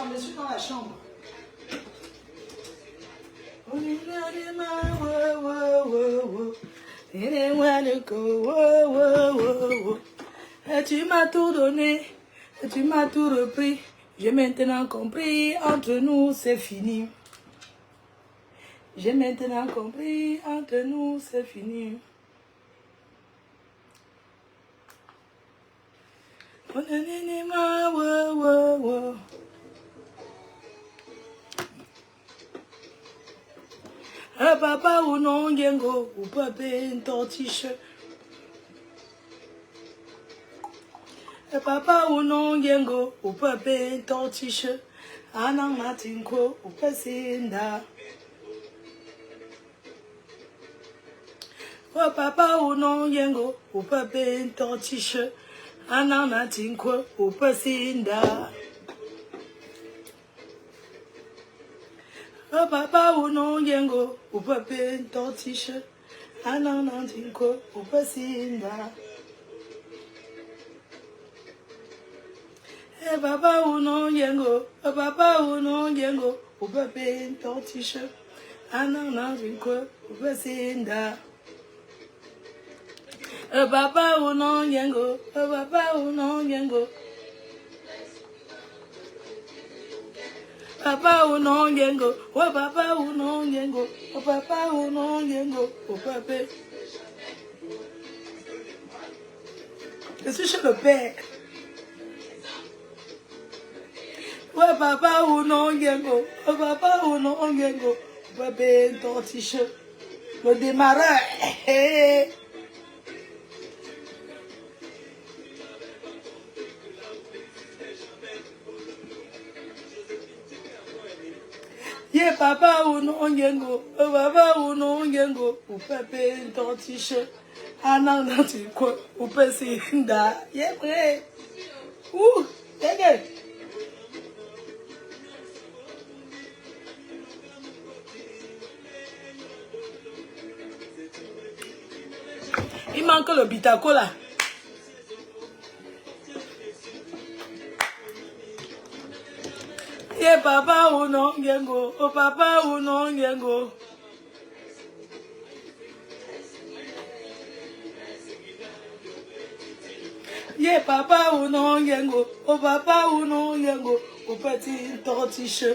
chambre, je suis dans la chambre. Et tu m'as tout donné, et tu m'as tout repris. J'ai maintenant compris, entre nous c'est fini. J'ai maintenant compris, entre nous c'est fini. Papa ou non, yengo, ou papa ton t-shirt. Papa ou non, yengo, ou papa ton t-shirt. Anang matinko, ou pesinda. Oh papa ou non, yengo, ou papa ton t-shirt. Anang matinko, ou pesinda. Oh papa ou non, yengo, ou papa ton t-shirt. Anang matinko, ou pesinda. Eh papa ou non yengo, oh papa ou non yengo, ou papa ton t-shirt, anana vinko, ou pesinda. Eh papa ou non yengo, oh papa ou non yengo, papa ou non yengo, oh papa ou non yengo, oh papa ou non yengo, oh papa. Je suis chez le père. Ouais, papa ou non, yengo. Oh, papa ou non, yengo. Bébé, ton t-shirt. Le démarreur. Yeah, papa ou non, yengo. Oh, papa ou non, yengo. Ou bébé, ton t-shirt. Ah non, non, tu quoi. Ou péché, da. Yeah, prêt. Ouh, yeah. Il manque le bitaco là. Yeah, papa ou non, yengo. Oh, papa ou non, yengo. Yeah, papa ou non, yengo. Oh, papa ou non, yengo. Oh, petit tortiche.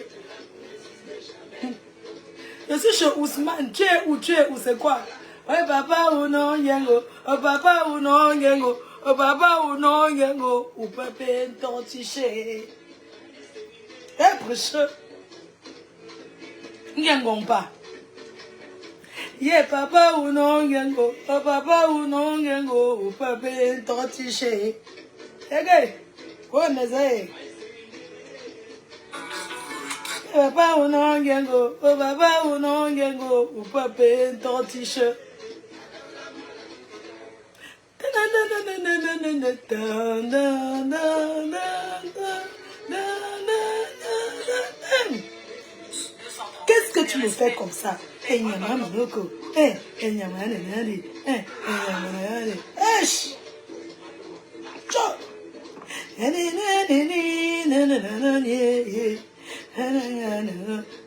Je suis chez Ousmane. Tu es où c'est quoi? Ouais, papa ou non, yengo. Oh, papa ou non, yengo. Oh, papa ou non, yengo. Oh, petit tortiche. Eh, prêcheur. Yengo pas. Yeah, papa ou non, yengo. Oh, papa ou non, yengo. Oh, petit tortiche. Eh, gars. Oh, mais eh. Papa ou non, yengo. Oh, papa ou non, yengo. Oh, petit tortiche. Qu'est-ce que tu me fais comme ça? Eh, nyama manoko. Eh, nyama nanani. Nyama nanani. Esh! Chop!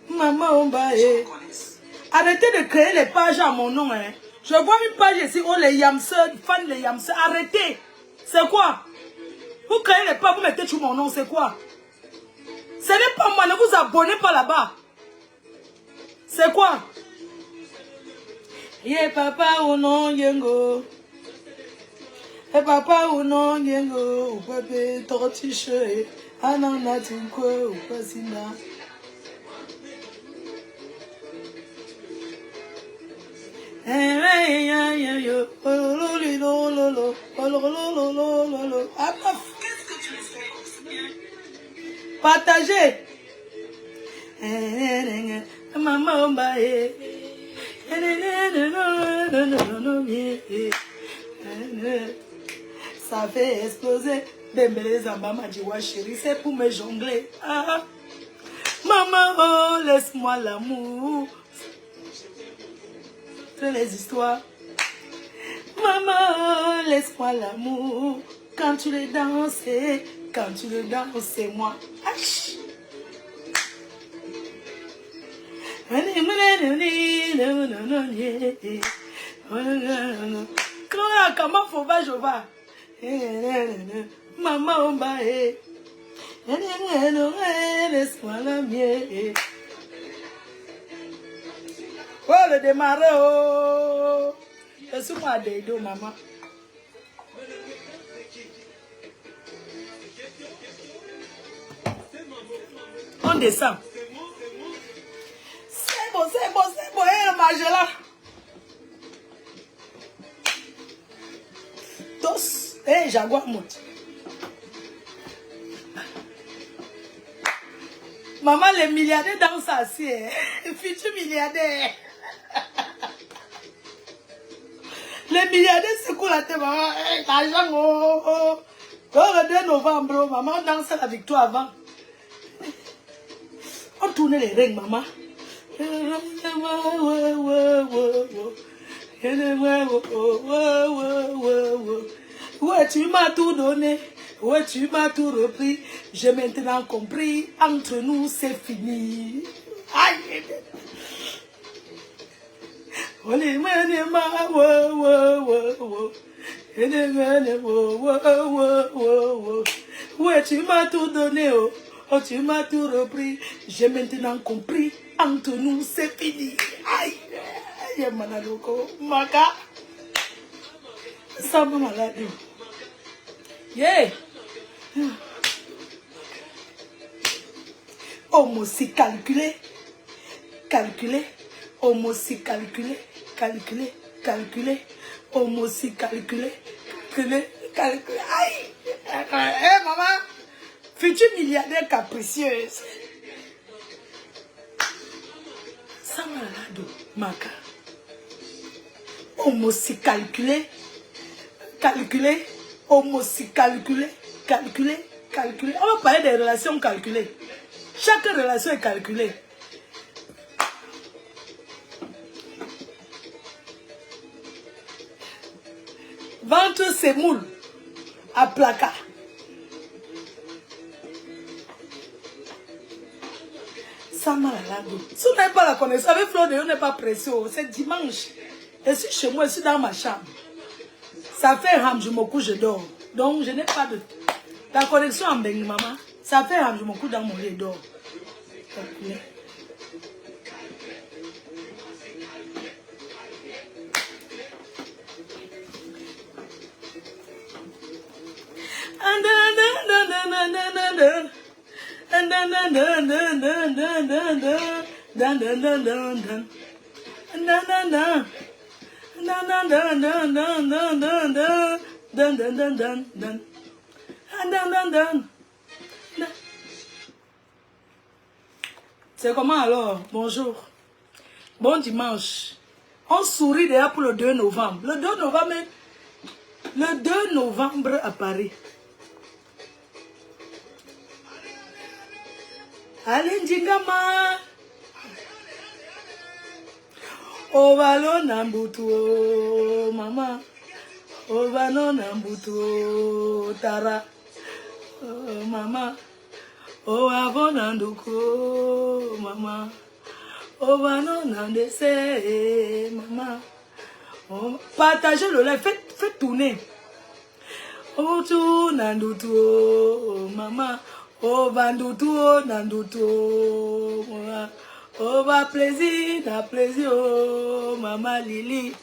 Maman, arrêtez de créer les pages à mon nom, hein. Je vois une page ici, oh les yamseurs, fans les yamseurs, arrêtez. C'est quoi? Vous créez les pages, vous mettez sur mon nom, c'est quoi? Ce n'est pas moi, ne vous abonnez pas là-bas. C'est quoi? Yeah, papa ou non, yengo. Hey, papa ou non, yengo. Ou bébé, tortiche. Anana, tinko, ou pasina. Partagez. Maman, ça fait exploser. Dembélé Zamba m'a dit, ouais chérie, c'est pour me jongler. Ah. Maman, oh, laisse-moi l'amour. C'est les histoires. Maman, laisse-moi l'amour. Quand tu le danses, c'est moi. Ach. Comment faut pas je vais? Maman on va laisse-moi la mienne. Oh le démarrer oh. Laisse-moi des deux maman. On descend. C'est bon, Magela. Tous, Jaguar monte. Maman, les milliardaires dansent assis. Futur milliardaire. Les milliardaires secouent la tête, maman. L'argent, oh. Le 2 novembre, maman danse la victoire avant. On tourne les règles, maman. Ouais, tu m'as tout donné. Ouais, tu m'as tout repris. J'ai maintenant compris. Entre nous, c'est fini. Aïe. Ouais, tu m'as tout donné. Oh, tu m'as tout repris. J'ai maintenant compris. Entre nous, c'est fini. Aïe. Aïe, manaloko. Maka. Ça m'a malade. Yeah. Homme aussi calculé. Homme aussi calculé. Homme aussi calculé. Aïe. Maman. Futur milliardaire capricieuse. Ça m'a malade. Maka. Homme aussi calculé. Homme aussi calculé. On va parler des relations calculées. Chaque relation est calculée. Ventre semoule à placard. Ça m'a la dos. Si vous n'avez pas la connaissance, avec Flo, on n'est pas pressé. C'est dimanche. Je suis chez moi, je suis dans ma chambre. Ça fait ram, je me couche, je dors. Donc, je n'ai pas de... La connexion en Bengi, maman. Ça fait ram, je me couche dans mon lit, je dors. Okay. C'est comment alors? Bonjour. Bon dimanche. On sourit déjà pour le 2 novembre. Le 2 novembre à Paris. Allez, Njingama. Ovalo Nambutu, maman. Ovalo Nambutu, Tara. Maman. Ovalo Nanduko, maman. Ovalo Nandese, maman. Partagez le live, faites tourner. Otu Nandutu, maman. Ovandutu, Nandutu, maman. Oh, va plaisir, oh, maman Lily.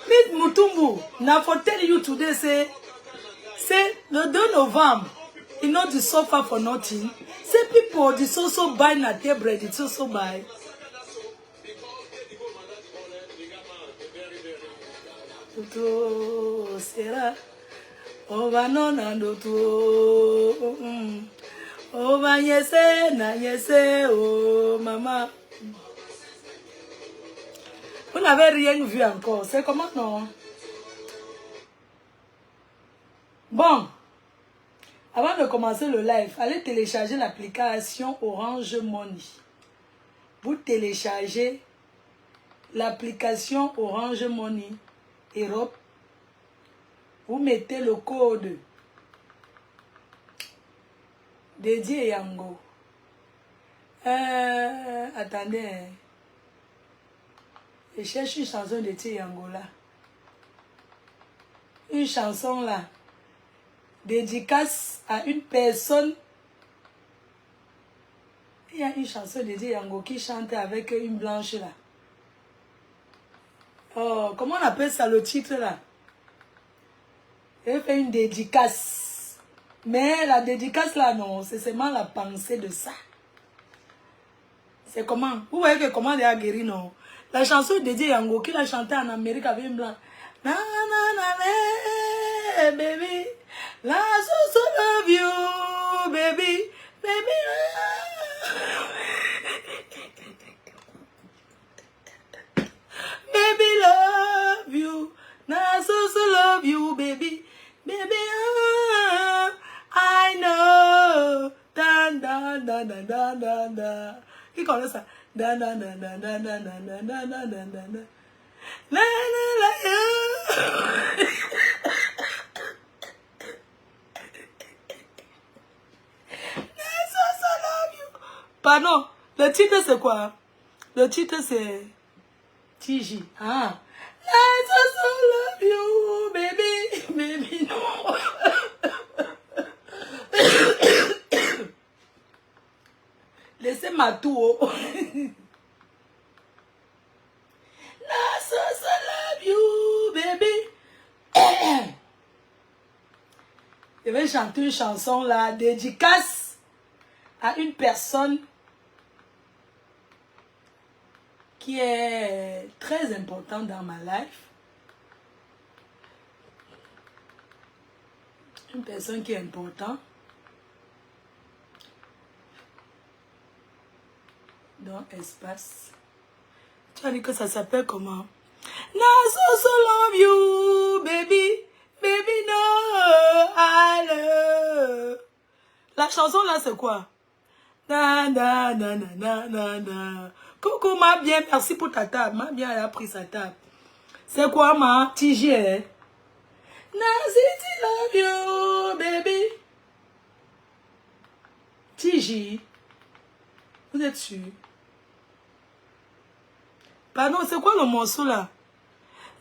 Miss Mutumbu, now for telling you today, say the 2 November, you know the suffer for nothing. Say people, the so buy na their bread, it's so buy. Tutu, sera, oh, va non, nandotu, oh, va yese, na yese, oh, maman. Vous n'avez rien vu encore. C'est comment non? Bon. Avant de commencer le live, allez télécharger l'application Orange Money. Vous téléchargez l'application Orange Money Europe. Vous mettez le code Dédié Yango. Attendez. Je cherche une chanson de Dédié Yango là. Une chanson là. Dédicace à une personne. Il y a une chanson de Dédié Yango qui chantait avec une blanche là. Oh, comment on appelle ça le titre là? Elle fait une dédicace. Mais la dédicace là, non, c'est seulement la pensée de ça. C'est comment? Vous voyez que comment elle a guéri, non? La chanson de Dédié Yango qu'il a chanté en Amérique avec une blanche. Na na na na, baby. La so love you, baby. Baby. Baby love you. Na so love you, baby. Baby, I know. Da da da da da da da. Qui connaît ça? Da da da da da da da da da da da da da. La la la. Pardon, le titre c'est quoi? Le titre c'est TJ. Ah. I so love you, baby, baby, no. Laissez-moi tout. I so love you, baby. Je vais chanter une chanson là, dédicace à une personne qui est très importante dans ma life. Une personne qui est importante. Dans espace. Tu as dit que ça s'appelle comment? No, so love you, baby. Baby, no, I love. La chanson là, c'est quoi? Na, na, na, na, na, na, na. Coucou, ma bien, merci pour ta table. Ma bien, elle a pris sa table. C'est quoi, ma? TJ. Na, city love you, baby. TJ. Vous êtes sûr? Pardon, c'est quoi le morceau là?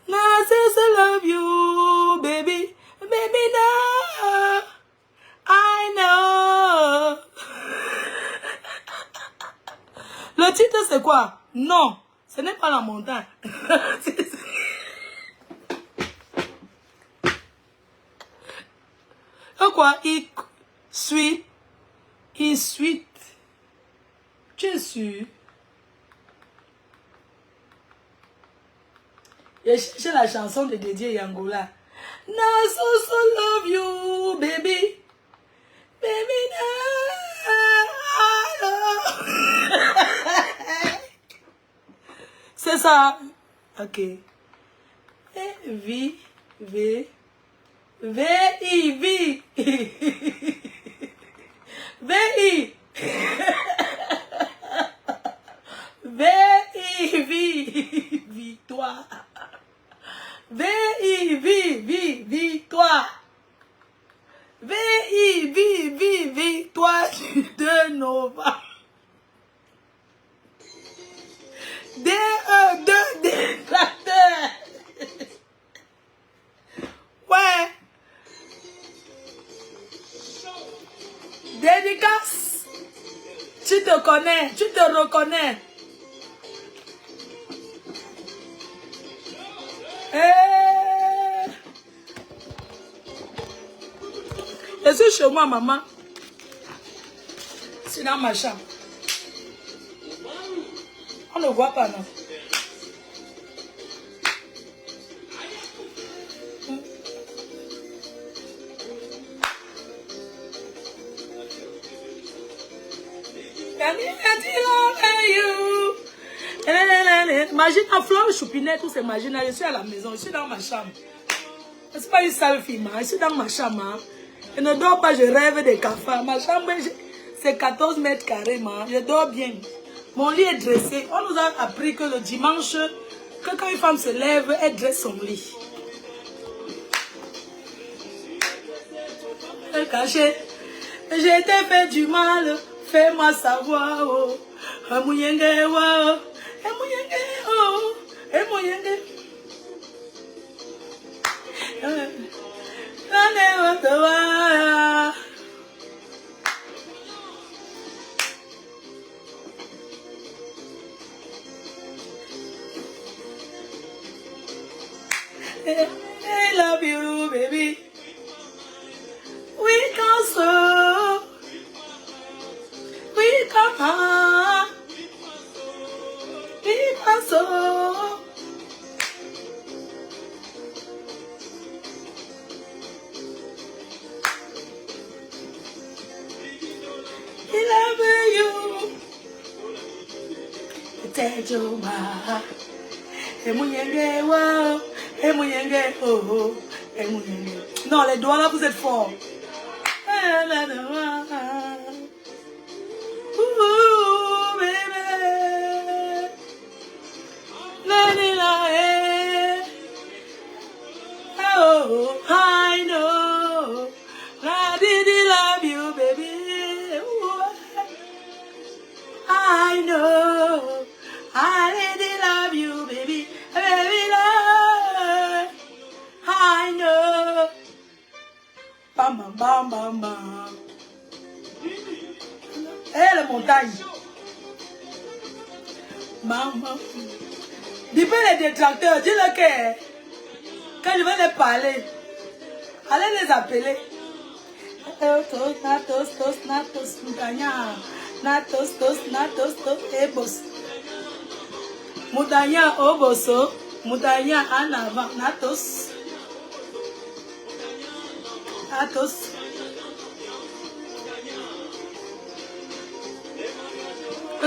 Na, city love you, baby. Baby, no, I know. Le titre c'est quoi? Non, ce n'est pas la montagne. Quoi? Sweet. Tu es sûr? J'ai cherché la chanson de Dédié Yango là. Na so love you, baby. Baby, na, c'est ça. Ok. V-I. Victoire. Victoire. Victoire du 2 novembre. Détracteur. Ouais. Dédicace. Tu te connais, tu te reconnais. Je suis chez moi, maman. C'est dans ma chambre. On ne voit pas, non? Imagine un flamme choupinette, tous ces machines. Je suis à la maison, je suis dans ma chambre. Ce n'est pas une sale fille, je suis dans ma chambre. Je ne dors pas, je rêve des cafards. Ma chambre, c'est 14 mètres carrés. Je dors bien. Mon lit est dressé. On nous a appris que le dimanche, que quand une femme se lève, elle dresse son lit. Elle est cachée. J'ai été fait du mal, fais-moi savoir. Oh. Amouyenge, wow. Amouyenge, oh. Amouyenge. I love you, baby. We can so. We can. We can so. I love you. Tejoma. Emuyenge, wow. Emuyenge, oh. Emuyenge. Non, les doigts là, vous êtes forts. Ooh, baby. Oh, I know. I did love you, baby. Ooh, I know. I did love you, baby. Baby, love. I know. Bam, bam, bam, bam, bam. Eh, les montagnes. Maman. Dis-moi les détracteurs, dis-le que quand je vais les parler, allez les appeler. Natos, Moudanya. Natos, Ebos. Moudanya, Oboso. Moudanya, en avant. Natos.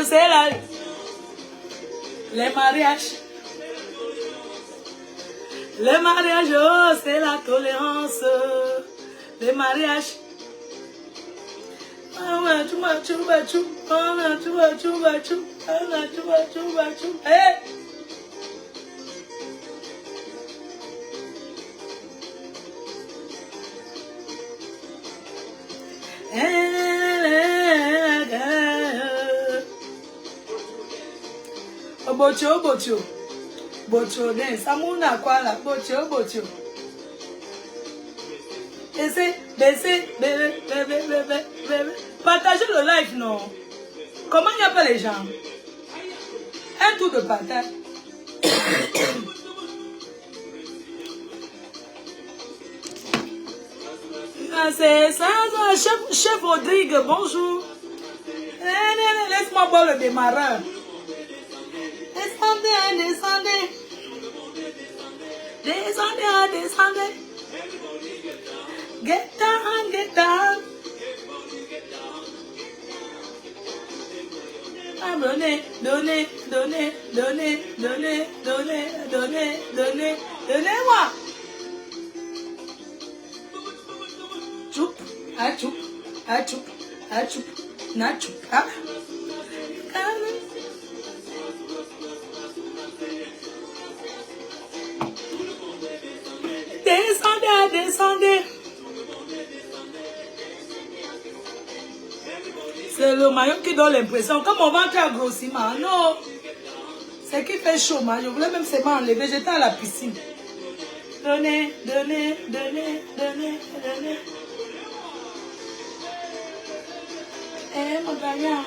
C'est là. Les mariages. Les mariages, oh, c'est la tolérance. Les mariages. Hey! Bocho, Samuna Kuala, Bocho. Baissez, bébé. Partagez le live, non? Comment il n'y a pas les gens? Un tour de partage. C'est ça, chef Rodrigue, bonjour. Laisse-moi boire le démarreur. Descendez. Get down. Donnez-moi. Achoup. Descendez. C'est le maillot qui donne l'impression. Comme mon ventre a grossi, non. C'est qui fait chaud, je voulais même seulement enlever. J'étais à la piscine. Donnez. Eh, mon gagnant.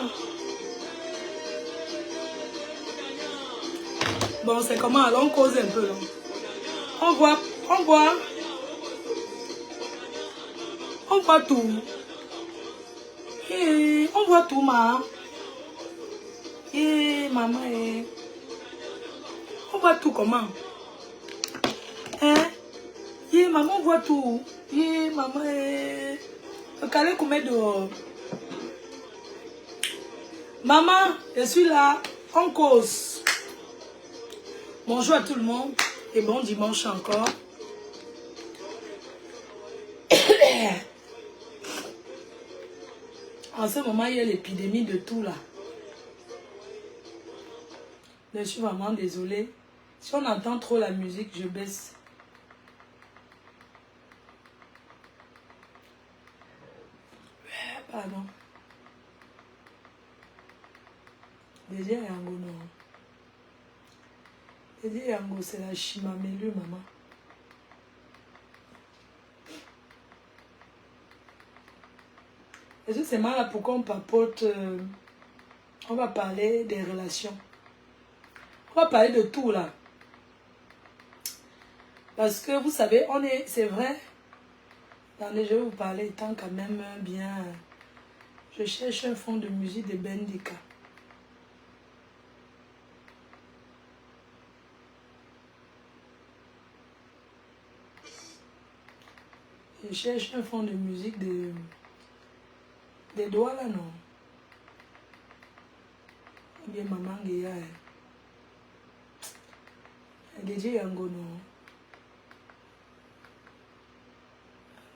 Bon, c'est comment? Alors, on cause un peu, là. On voit tout. On voit tout, maman. Maman. On voit tout comment? Maman, on voit tout. Maman. Calais combien dehors? Maman, je suis là. On cause. Bonjour à tout le monde. Et bon dimanche encore. En ce moment, il y a l'épidémie de tout là. Je suis vraiment désolée. Si on entend trop la musique, je baisse. Pardon. Déjà, Yango, non. Déjà, Yango, c'est la chimamelu, maman. Et c'est mal là pourquoi on papote. On va parler des relations. On va parler de tout là. Parce que vous savez, c'est vrai. Attendez, je vais vous parler étant quand même bien. Je cherche un fond de musique de Bendika. Je cherche un fond de musique des doigts là, non? Ou bien maman Guéa. DJ Yango, non?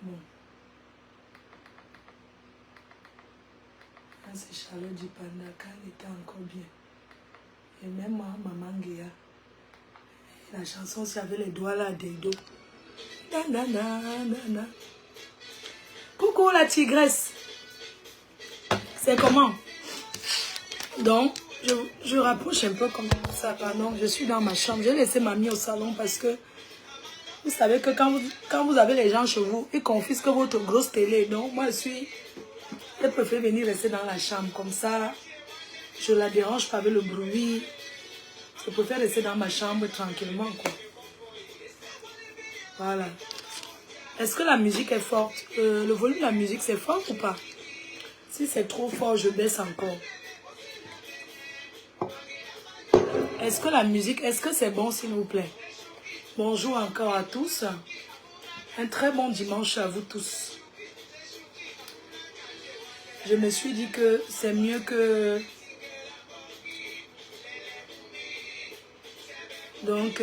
Bon. C'est Charlotte Dipanda quand elle était encore bien. Et même moi, maman Guéa. La chanson, s'il y avait les doigts là, des dos. Coucou la tigresse. C'est comment? Donc, je rapproche un peu comme ça, pardon. Je suis dans ma chambre. J'ai laissé mamie au salon parce que vous savez que quand vous avez les gens chez vous, ils confisquent votre grosse télé. Donc, moi, je préfère venir rester dans la chambre. Comme ça, je la dérange pas avec le bruit. Je préfère rester dans ma chambre tranquillement, quoi. Voilà. Est-ce que la musique est forte? Le volume de la musique, c'est fort ou pas? Si c'est trop fort, je baisse encore. Est-ce que la musique, est-ce que c'est bon, s'il vous plaît? Bonjour encore à tous. Un très bon dimanche à vous tous. Je me suis dit que c'est mieux que... Donc,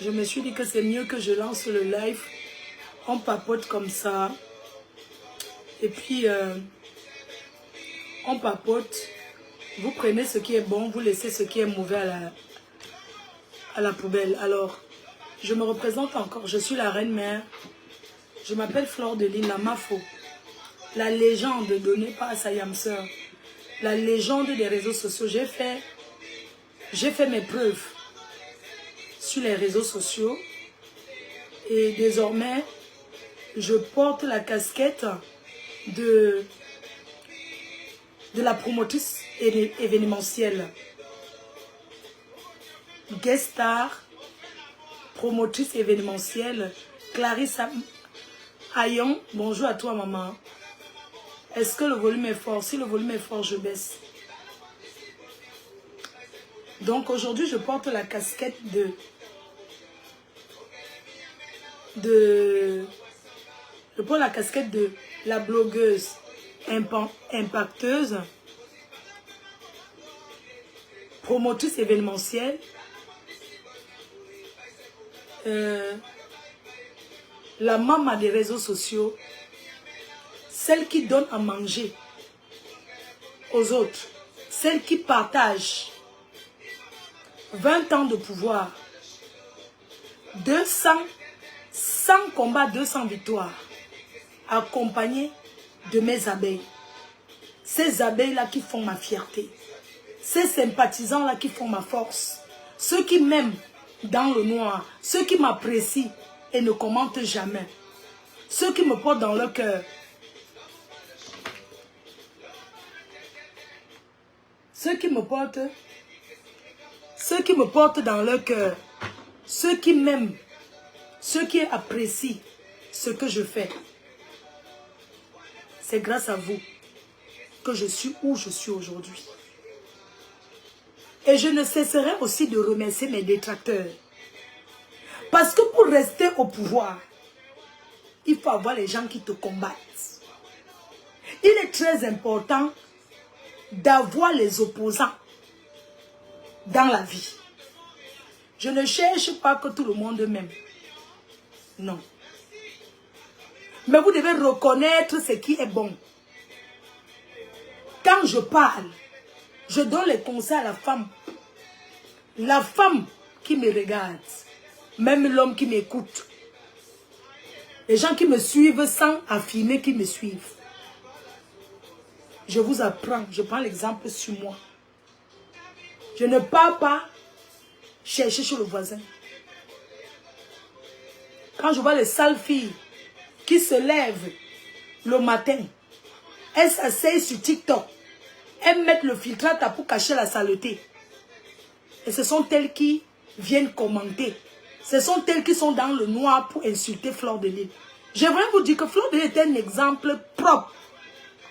je me suis dit que c'est mieux que je lance le live. On papote comme ça. Et puis, on papote. Vous prenez ce qui est bon, vous laissez ce qui est mauvais à la poubelle. Alors, je me représente encore. Je suis la reine-mère. Je m'appelle Flore de Lille, la Mafo. La légende donnée par Sayamseur. La légende des réseaux sociaux. J'ai fait mes preuves sur les réseaux sociaux. Et désormais, je porte la casquette de la promotrice événementielle. Guest star, promotrice événementielle, Clarisse Ayon. Bonjour à toi, maman. Est-ce que le volume est fort? Si le volume est fort, je baisse. Donc aujourd'hui, je porte la casquette je porte la casquette de la blogueuse impacteuse, promotrice événementielle, la maman des réseaux sociaux, celle qui donne à manger aux autres, celle qui partage 20 ans de pouvoir, 100 combats, 200 victoires, accompagnée de mes abeilles. Ces abeilles-là qui font ma fierté. Ces sympathisants-là qui font ma force. Ceux qui m'aiment dans le noir. Ceux qui m'apprécient et ne commentent jamais. Ceux qui me portent dans leur cœur. Ceux qui me portent dans leur cœur. Ceux qui m'aiment. Ceux qui apprécient ce que je fais. C'est grâce à vous que je suis où je suis aujourd'hui. Et je ne cesserai aussi de remercier mes détracteurs. Parce que pour rester au pouvoir, il faut avoir les gens qui te combattent. Il est très important d'avoir les opposants dans la vie. Je ne cherche pas que tout le monde m'aime. Non. Mais vous devez reconnaître ce qui est bon. Quand je parle, je donne les conseils à la femme. La femme qui me regarde, même l'homme qui m'écoute. Les gens qui me suivent sans affirmer qu'ils me suivent. Je vous apprends, je prends l'exemple sur moi. Je ne pars pas chercher chez le voisin. Quand je vois les sales filles qui se lèvent le matin, elles s'asseyent sur TikTok, elles mettent le filtrate pour cacher la saleté. Et ce sont elles qui viennent commenter. Ce sont elles qui sont dans le noir pour insulter Fleur de Lys. J'aimerais vous dire que Fleur de Lys est un exemple propre,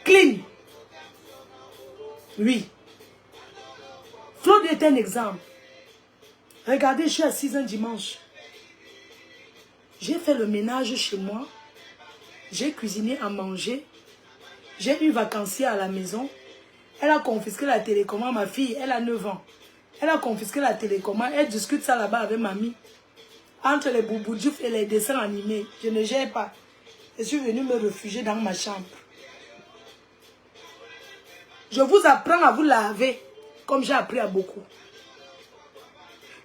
clean. Oui. Fleur de Lys est un exemple. Regardez, je suis assise un dimanche. J'ai fait le ménage chez moi. J'ai cuisiné à manger. J'ai eu vacancière à la maison. Elle a confisqué la télécommande. Ma fille, elle a 9 ans. Elle a confisqué la télécommande. Elle discute ça là-bas avec mamie. Entre les bouboudoufs et les dessins animés. Je ne gère pas. Je suis venue me réfugier dans ma chambre. Je vous apprends à vous laver comme j'ai appris à beaucoup.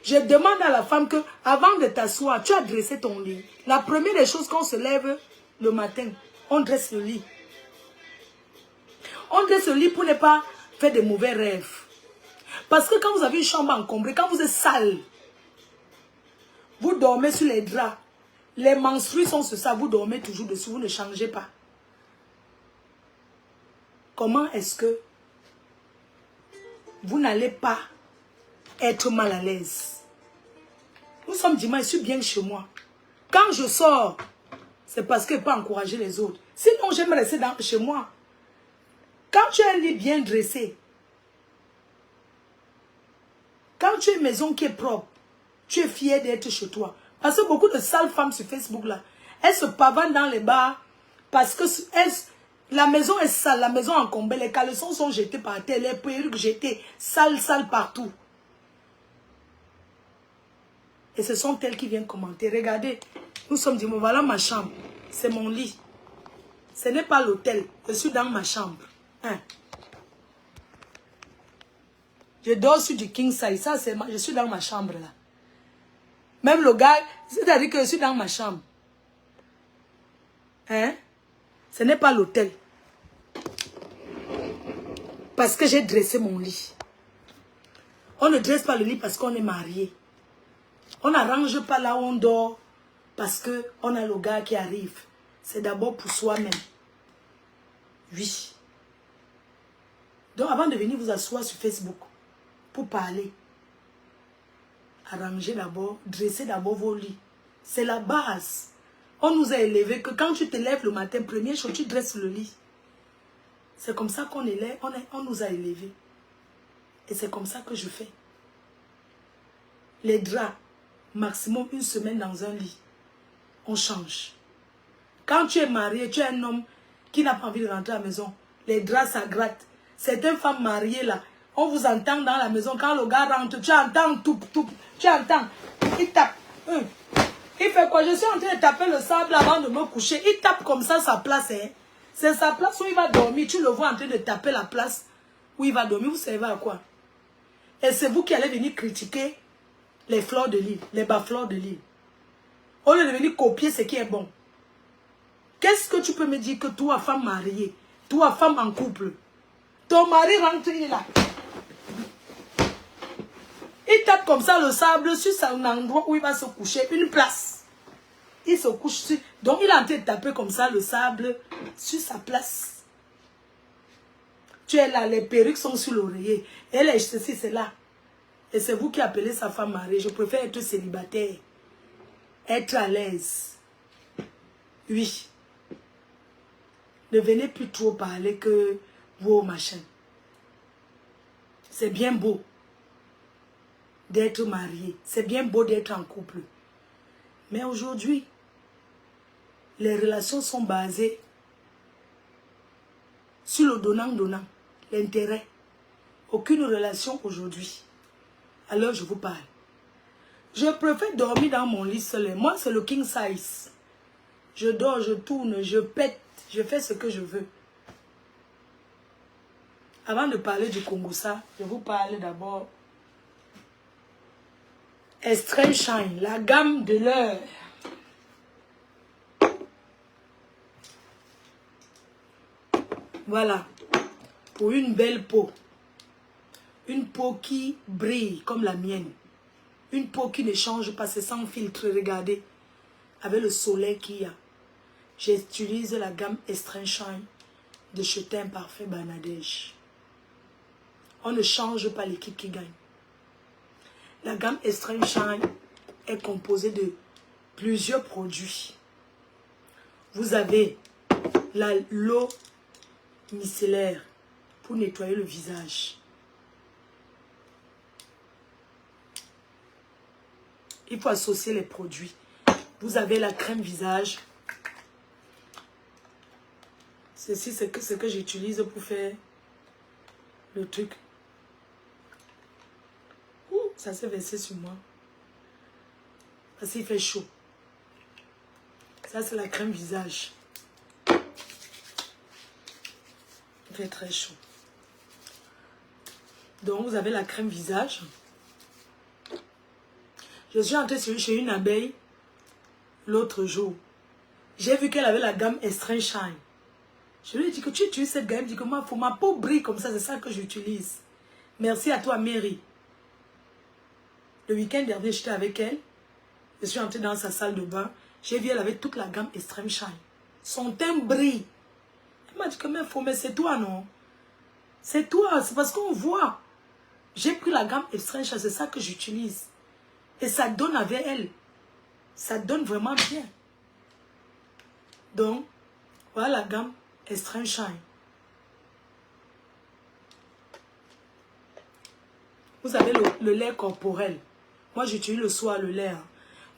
Je demande à la femme que, avant de t'asseoir, tu as dressé ton lit. La première des choses quand on se lève le matin, on dresse le lit. On dresse le lit pour ne pas faire de mauvais rêves. Parce que quand vous avez une chambre encombrée, quand vous êtes sale, vous dormez sur les draps. Les menstrues sont sur ça, vous dormez toujours dessus, vous ne changez pas. Comment est-ce que vous n'allez pas être mal à l'aise? Nous sommes dimanche, je suis bien chez moi. Quand je sors, c'est parce que je ne peux pas encourager les autres. Sinon, j'aime rester chez moi. Quand tu as un lit bien dressé, quand tu as une maison qui est propre, tu es fier d'être chez toi. Parce que beaucoup de sales femmes sur Facebook, là, elles se pavanent dans les bars parce que la maison est sale, la maison encombrée, les caleçons sont jetés par terre, les perruques jetées, sales partout. Et ce sont elles qui viennent commenter. Regardez, nous sommes dimanche, voilà ma chambre. C'est mon lit. Ce n'est pas l'hôtel. Je suis dans ma chambre. Hein? Je dors sur du king size. Ça, je suis dans ma chambre là. Même le gars, c'est-à-dire que je suis dans ma chambre. Hein? Ce n'est pas l'hôtel. Parce que j'ai dressé mon lit. On ne dresse pas le lit parce qu'on est marié. On n'arrange pas là où on dort parce qu'on a le gars qui arrive. C'est d'abord pour soi-même. Oui. Donc avant de venir vous asseoir sur Facebook pour parler, arrangez d'abord, dressez d'abord vos lits. C'est la base. On nous a élevés que quand tu te lèves le matin, première chose, tu dresses le lit. C'est comme ça qu'on élève, on nous a élevés. Et c'est comme ça que je fais. Les draps, maximum une semaine dans un lit. On change. Quand tu es marié, tu es un homme qui n'a pas envie de rentrer à la maison. Les draps, ça gratte. Certaines femmes mariées là, on vous entend dans la maison. Quand le gars rentre, tu entends tout. Tu entends. Il tape. Il fait quoi? Je suis en train de taper le sable avant de me coucher. Il tape comme ça sa place. Hein. C'est sa place où il va dormir. Tu le vois en train de taper la place où il va dormir. Vous savez à quoi? Et c'est vous qui allez venir critiquer les fleurs de l'île, les bas-fleurs de l'île. Au lieu de venir copier ce qui est bon. Qu'est-ce que tu peux me dire que toi, femme mariée, toi, femme en couple, ton mari rentre, il est là. Il tape comme ça le sable sur un endroit où il va se coucher, une place. Il se couche sur... Donc il est en train de taper comme ça le sable sur sa place. Tu es là, les perruques sont sur l'oreiller. Elle est ceci, c'est là. Et c'est vous qui appelez sa femme mariée. Je préfère être célibataire. Être à l'aise. Oui. Ne venez plus trop parler que vos machins. C'est bien beau d'être marié. C'est bien beau d'être en couple. Mais aujourd'hui, les relations sont basées sur le donnant-donnant. L'intérêt. Aucune relation aujourd'hui. Alors je vous parle. Je préfère dormir dans mon lit seul. Moi, c'est le king size. Je dors, je tourne, je pète, je fais ce que je veux. Avant de parler du Kongosa, je vous parle d'abord Extreme Shine, la gamme de l'heure. Voilà. Pour une belle peau. Une peau qui brille comme la mienne. Une peau qui ne change pas, c'est sans filtre, regardez. Avec le soleil qu'il y a. J'utilise la gamme Extreme Shine de chez Teint Parfait Banadège. On ne change pas l'équipe qui gagne. La gamme Extreme Shine est composée de plusieurs produits. Vous avez l'eau micellaire pour nettoyer le visage. Il faut associer les produits. Vous avez la crème visage. Ceci, c'est ce que j'utilise pour faire le truc. Ouh, ça s'est versé sur moi. Parce qu'il fait chaud. Ça, c'est la crème visage. Il fait très chaud. Donc, vous avez la crème visage. Je suis entrée chez une abeille l'autre jour. J'ai vu qu'elle avait la gamme Extreme Shine. Je lui ai dit que tu utilises cette gamme. Elle dit que moi, ma peau brille comme ça, c'est ça que j'utilise. Merci à toi, Mary. Le week-end dernier, j'étais avec elle. Je suis entrée dans sa salle de bain. J'ai vu elle avait toute la gamme Extreme Shine. Son teint brille. Elle m'a dit que mais c'est toi, non? C'est toi, c'est parce qu'on voit. J'ai pris la gamme Extreme Shine, c'est ça que j'utilise. Et ça donne avec elle. Ça donne vraiment bien. Donc, voilà la gamme Extreme Shine. Vous avez le lait corporel. Moi, j'utilise le soir le lait. Hein,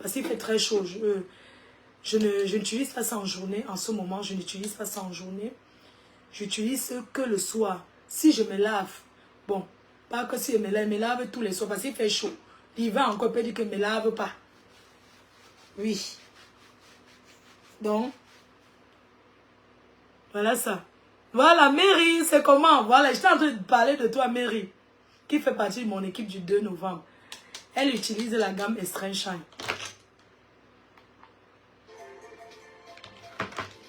parce qu'il fait très chaud. Je n'utilise pas ça en journée. En ce moment, je n'utilise pas ça en journée. J'utilise que le soir. Si je me lave, bon, pas que si je me lave tous les soirs parce qu'il fait chaud. L'hiver encore peut dire que je ne me lave pas. Oui. Donc, voilà ça. Voilà, Mary, c'est comment? Voilà, j'étais en train de parler de toi, Mary, qui fait partie de mon équipe du 2 novembre. Elle utilise la gamme Extreme Shine.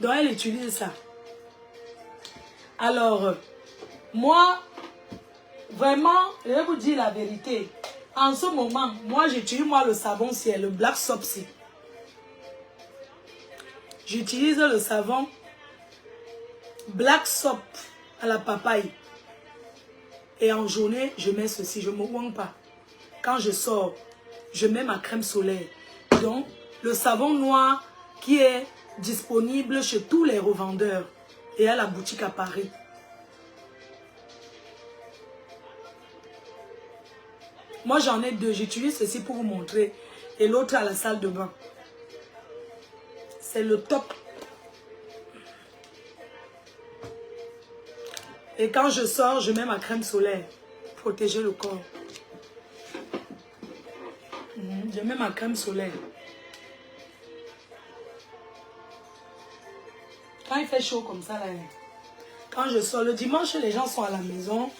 Donc, elle utilise ça. Alors, moi, vraiment, je vais vous dire la vérité. En ce moment, moi, j'utilise le savon, c'est le Black Soap. J'utilise le savon Black Soap à la papaye. Et en journée, je mets ceci, je ne me ouangue pas. Quand je sors, je mets ma crème solaire. Donc, le savon noir qui est disponible chez tous les revendeurs et à la boutique à Paris. Moi, j'en ai deux. J'utilise ceci pour vous montrer. Et l'autre à la salle de bain. C'est le top. Et quand je sors, je mets ma crème solaire. Protéger le corps. Je mets ma crème solaire. Quand il fait chaud comme ça, là, quand je sors, le dimanche, les gens sont à la maison.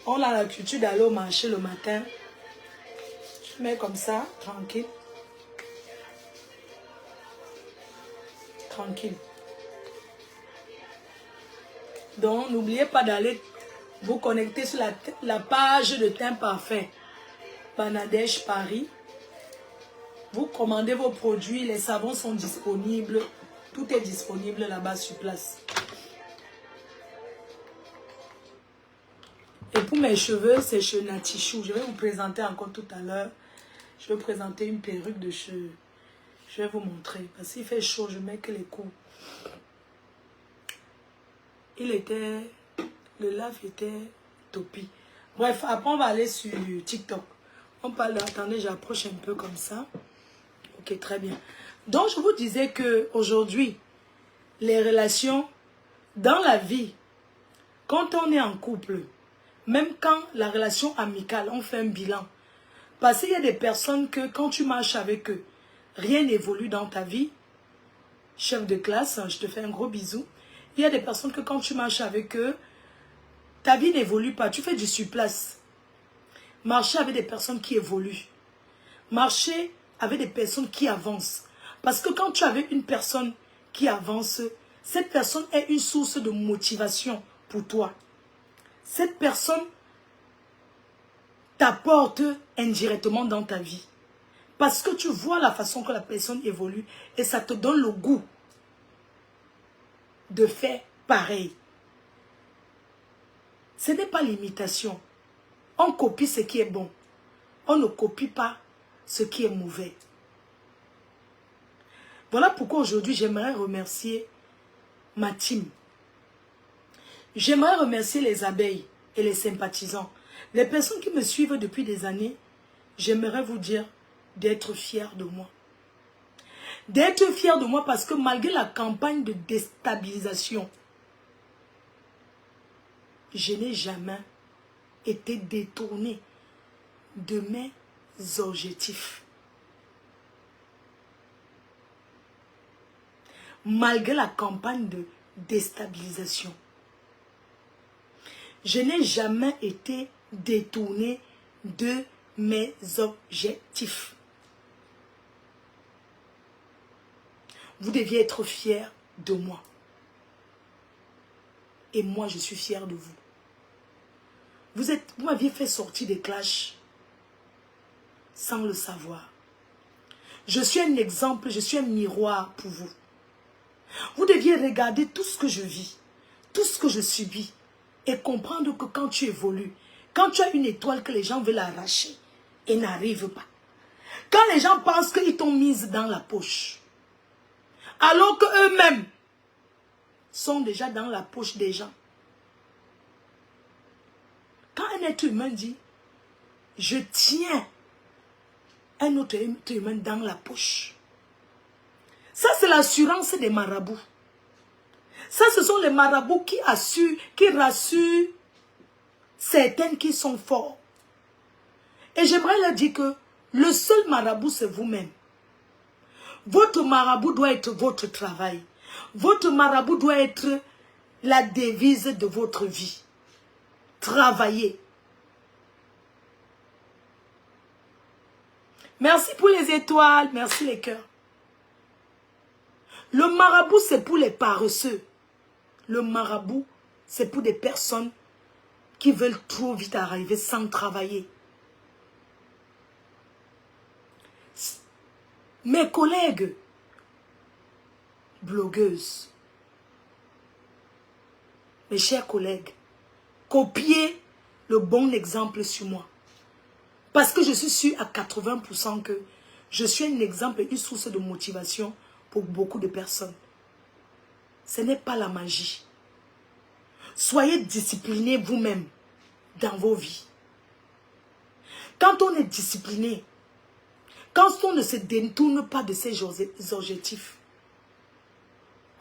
On a la culture d'aller au marché le matin. Je mets comme ça, tranquille. Tranquille. Donc, n'oubliez pas d'aller vous connecter sur la page de Teint Parfait Banadège Paris. Vous commandez vos produits, les savons sont disponibles. Tout est disponible là-bas sur place. Et pour mes cheveux, c'est chez Natichou. Je vais vous présenter encore tout à l'heure. Je vais vous présenter une perruque de cheveux. Je vais vous montrer. Parce qu'il fait chaud, je mets que les coups. Le lave était topi. Bref, après on va aller sur TikTok. On parle, attendez, j'approche un peu comme ça. Ok, très bien. Donc, je vous disais que aujourd'hui, les relations dans la vie, quand on est en couple, même quand la relation amicale, on fait un bilan. Parce qu'il y a des personnes que quand tu marches avec eux, rien n'évolue dans ta vie. Chef de classe, je te fais un gros bisou. Il y a des personnes que quand tu marches avec eux, ta vie n'évolue pas. Tu fais du surplace. Marcher avec des personnes qui évoluent. Marcher avec des personnes qui avancent. Parce que quand tu es avec une personne qui avance, cette personne est une source de motivation pour toi. Cette personne t'apporte indirectement dans ta vie. Parce que tu vois la façon que la personne évolue et ça te donne le goût de faire pareil. Ce n'est pas l'imitation. On copie ce qui est bon. On ne copie pas ce qui est mauvais. Voilà pourquoi aujourd'hui j'aimerais remercier ma team. J'aimerais remercier les abeilles et les sympathisants. Les personnes qui me suivent depuis des années, j'aimerais vous dire d'être fiers de moi. D'être fiers de moi parce que malgré la campagne de déstabilisation, je n'ai jamais été détourné de mes objectifs. Malgré la campagne de déstabilisation, je n'ai jamais été détourné de mes objectifs. Vous deviez être fiers de moi. Et moi, je suis fier de vous. Vous m'aviez fait sortir des clashs sans le savoir. Je suis un exemple, je suis un miroir pour vous. Vous deviez regarder tout ce que je vis, tout ce que je subis et comprendre que quand tu évolues, quand tu as une étoile que les gens veulent arracher et n'arrivent pas, quand les gens pensent qu'ils t'ont mise dans la poche, alors qu'eux-mêmes sont déjà dans la poche des gens. Quand un être humain dit, je tiens un autre être humain dans la poche, ça c'est l'assurance des marabouts. Ça ce sont les marabouts qui assurent, qui rassurent certains qui sont forts. Et j'aimerais leur dire que le seul marabout c'est vous-même. Votre marabout doit être votre travail. Votre marabout doit être la devise de votre vie. Travaillez. Merci pour les étoiles, merci les cœurs. Le marabout, c'est pour les paresseux. Le marabout, c'est pour des personnes qui veulent trop vite arriver sans travailler. Mes collègues, blogueuses, mes chers collègues, copiez le bon exemple sur moi. Parce que je suis sûre à 80% que je suis un exemple et une source de motivation pour beaucoup de personnes. Ce n'est pas la magie. Soyez disciplinés vous-même dans vos vies. Quand on est discipliné, quand on ne se détourne pas de ses objectifs,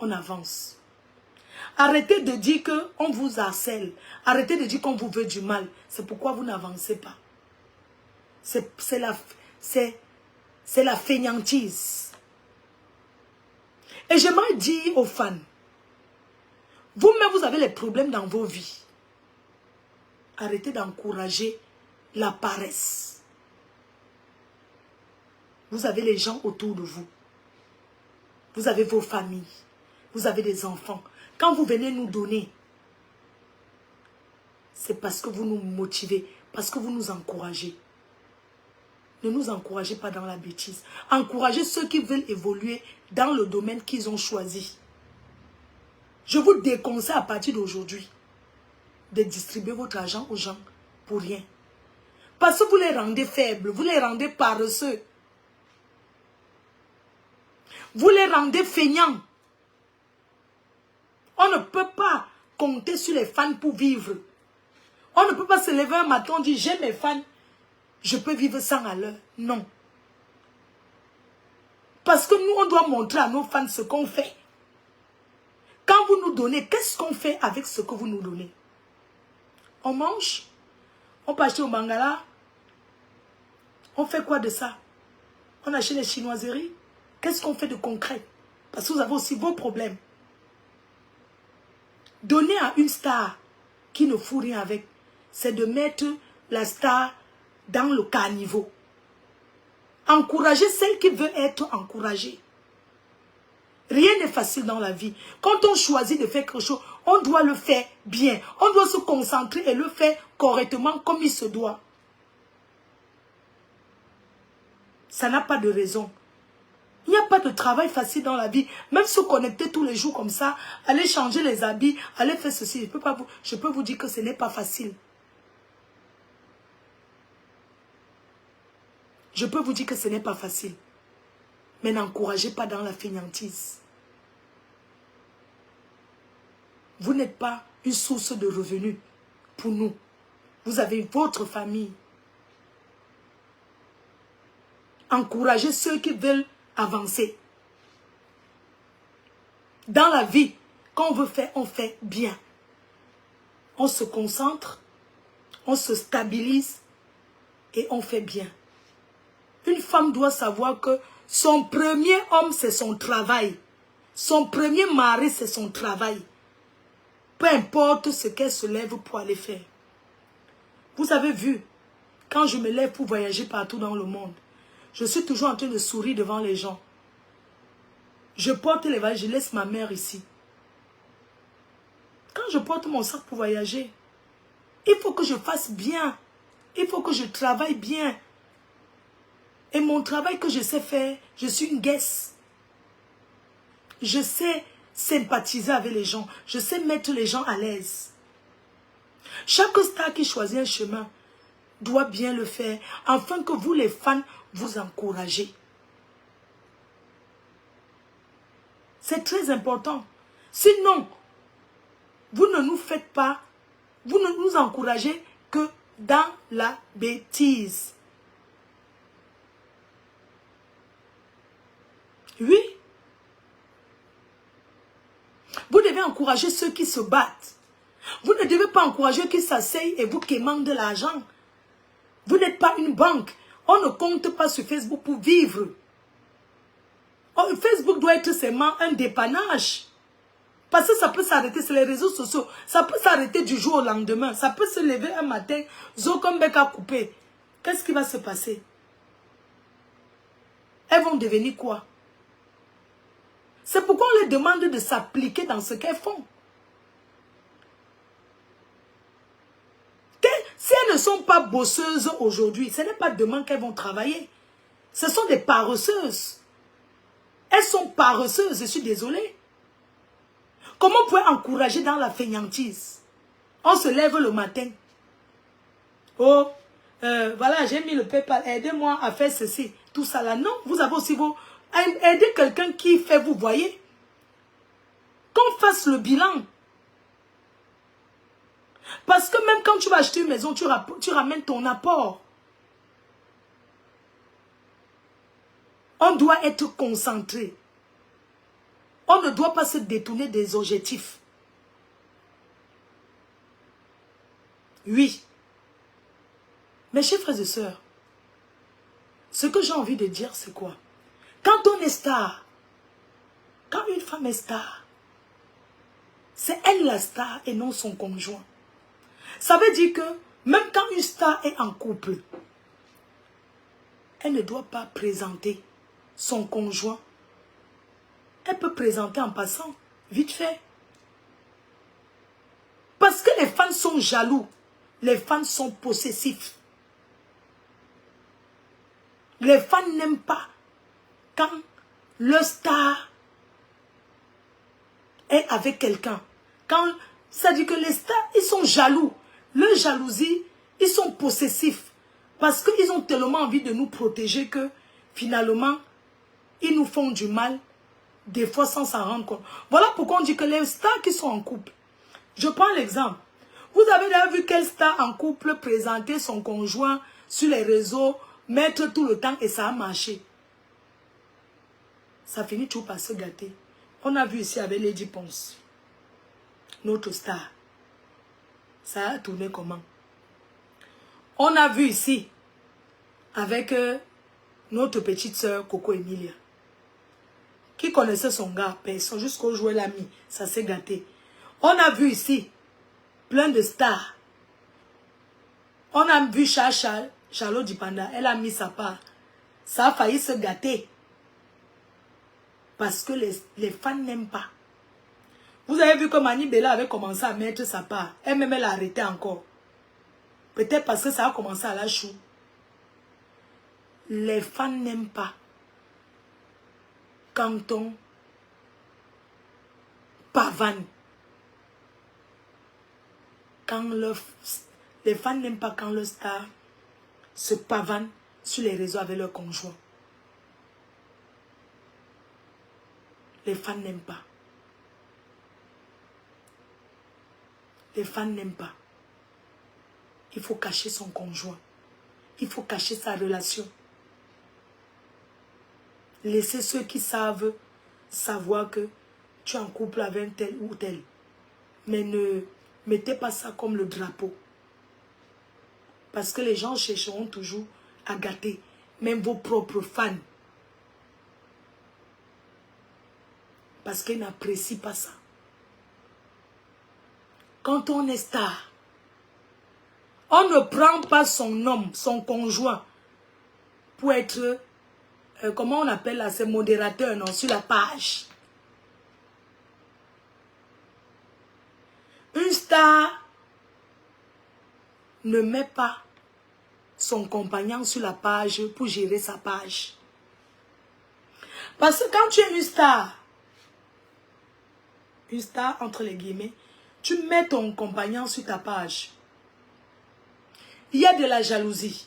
on avance. Arrêtez de dire qu'on vous harcèle. Arrêtez de dire qu'on vous veut du mal. C'est pourquoi vous n'avancez pas. C'est la fainéantise. Et j'aimerais dire aux fans, vous-même vous avez les problèmes dans vos vies. Arrêtez d'encourager la paresse. Vous avez les gens autour de vous. Vous avez vos familles. Vous avez des enfants. Quand vous venez nous donner, c'est parce que vous nous motivez, parce que vous nous encouragez. Ne nous encouragez pas dans la bêtise. Encouragez ceux qui veulent évoluer dans le domaine qu'ils ont choisi. Je vous déconseille à partir d'aujourd'hui de distribuer votre argent aux gens pour rien. Parce que vous les rendez faibles, vous les rendez paresseux. Vous les rendez feignants. On ne peut pas compter sur les fans pour vivre. On ne peut pas se lever un matin et dire j'ai mes fans, je peux vivre sans à l'heure. Non. Parce que nous, on doit montrer à nos fans ce qu'on fait. Quand vous nous donnez, qu'est-ce qu'on fait avec ce que vous nous donnez? On mange? On peut acheter au Mangala? On fait quoi de ça? On achète les chinoiseries? Qu'est-ce qu'on fait de concret? Parce que vous avez aussi vos problèmes. Donner à une star qui ne fout rien avec, c'est de mettre la star dans le caniveau. Encourager celle qui veut être encouragée. Rien n'est facile dans la vie. Quand on choisit de faire quelque chose, on doit le faire bien. On doit se concentrer et le faire correctement comme il se doit. Ça n'a pas de raison. Il n'y a pas de travail facile dans la vie. Même se connecter tous les jours comme ça, aller changer les habits, aller faire ceci. Je peux vous dire que ce n'est pas facile. Je peux vous dire que ce n'est pas facile. Mais n'encouragez pas dans la fainéantise. Vous n'êtes pas une source de revenus pour nous. Vous avez votre famille. Encouragez ceux qui veulent avancer. Dans la vie, quand on veut faire, on fait bien. On se concentre, on se stabilise et on fait bien. Une femme doit savoir que son premier homme, c'est son travail. Son premier mari, c'est son travail. Peu importe ce qu'elle se lève pour aller faire. Vous avez vu, quand je me lève pour voyager partout dans le monde, je suis toujours en train de sourire devant les gens. Je porte les valises, je laisse ma mère ici. Quand je porte mon sac pour voyager, il faut que je fasse bien. Il faut que je travaille bien. Et mon travail que je sais faire, je suis une guest. Je sais sympathiser avec les gens. Je sais mettre les gens à l'aise. Chaque star qui choisit un chemin doit bien le faire, afin que vous les fans, vous encouragez. C'est très important. Sinon, vous ne nous faites pas, vous ne nous encouragez que dans la bêtise. Oui. Vous devez encourager ceux qui se battent. Vous ne devez pas encourager ceux qui s'asseyent et vous quémandent de l'argent. Vous n'êtes pas une banque. On ne compte pas sur Facebook pour vivre. Facebook doit être seulement un dépannage. Parce que ça peut s'arrêter, c'est les réseaux sociaux. Ça peut s'arrêter du jour au lendemain. Ça peut se lever un matin, Zokombe a coupé. Qu'est-ce qui va se passer? Elles vont devenir quoi? C'est pourquoi on les demande de s'appliquer dans ce qu'elles font. Si elles ne sont pas bosseuses aujourd'hui, ce n'est pas demain qu'elles vont travailler. Ce sont des paresseuses. Elles sont paresseuses, je suis désolée. Comment on peut encourager dans la fainéantise? On se lève le matin. Oh, voilà, j'ai mis le PayPal, aidez-moi à faire ceci. Tout ça là, non, vous avez aussi vos... Aidez quelqu'un qui fait, vous voyez. Qu'on fasse le bilan. Parce que même quand tu vas acheter une maison, tu ramènes ton apport. On doit être concentré. On ne doit pas se détourner des objectifs. Oui. Mes chers frères et sœurs, ce que j'ai envie de dire, c'est quoi? Quand on est star, quand une femme est star, c'est elle la star et non son conjoint. Ça veut dire que même quand une star est en couple, elle ne doit pas présenter son conjoint. Elle peut présenter en passant, vite fait. Parce que les fans sont jaloux. Les fans sont possessifs. Les fans n'aiment pas quand le star est avec quelqu'un. Quand ça dit que les stars, ils sont jaloux. Le jalousie, ils sont possessifs. Parce qu'ils ont tellement envie de nous protéger que finalement, ils nous font du mal. Des fois sans s'en rendre compte. Voilà pourquoi on dit que les stars qui sont en couple. Je prends l'exemple. Vous avez déjà vu quelle star en couple présenter son conjoint sur les réseaux, mettre tout le temps et ça a marché. Ça finit toujours par se gâter. On a vu ici avec Lady Ponce. Notre star. Ça a tourné comment? On a vu ici avec notre petite sœur Coco Emilia. Qui connaissait son gars, personne, jusqu'au jour où elle a mis, ça s'est gâté. On a vu ici, plein de stars. On a vu Charlotte Dipanda, elle a mis sa part. Ça a failli se gâter. Parce que les fans n'aiment pas. Vous avez vu que Mani Bella avait commencé à mettre sa part. Elle-même, elle a arrêté encore. Peut-être parce que ça a commencé à la chou. Les fans n'aiment pas quand on pavane. Les fans n'aiment pas quand le star se pavane sur les réseaux avec leur conjoint. Les fans n'aiment pas. Les fans n'aiment pas. Il faut cacher son conjoint. Il faut cacher sa relation. Laissez ceux qui savent savoir que tu es en couple avec tel ou tel. Mais ne mettez pas ça comme le drapeau. Parce que les gens chercheront toujours à gâter. Même vos propres fans. Parce qu'ils n'apprécient pas ça. Quand on est star, on ne prend pas son homme, son conjoint, pour être, comment on appelle là, c'est modérateur, non, sur la page. Une star ne met pas son compagnon sur la page pour gérer sa page. Parce que quand tu es une star entre les guillemets, tu mets ton compagnon sur ta page. Il y a de la jalousie.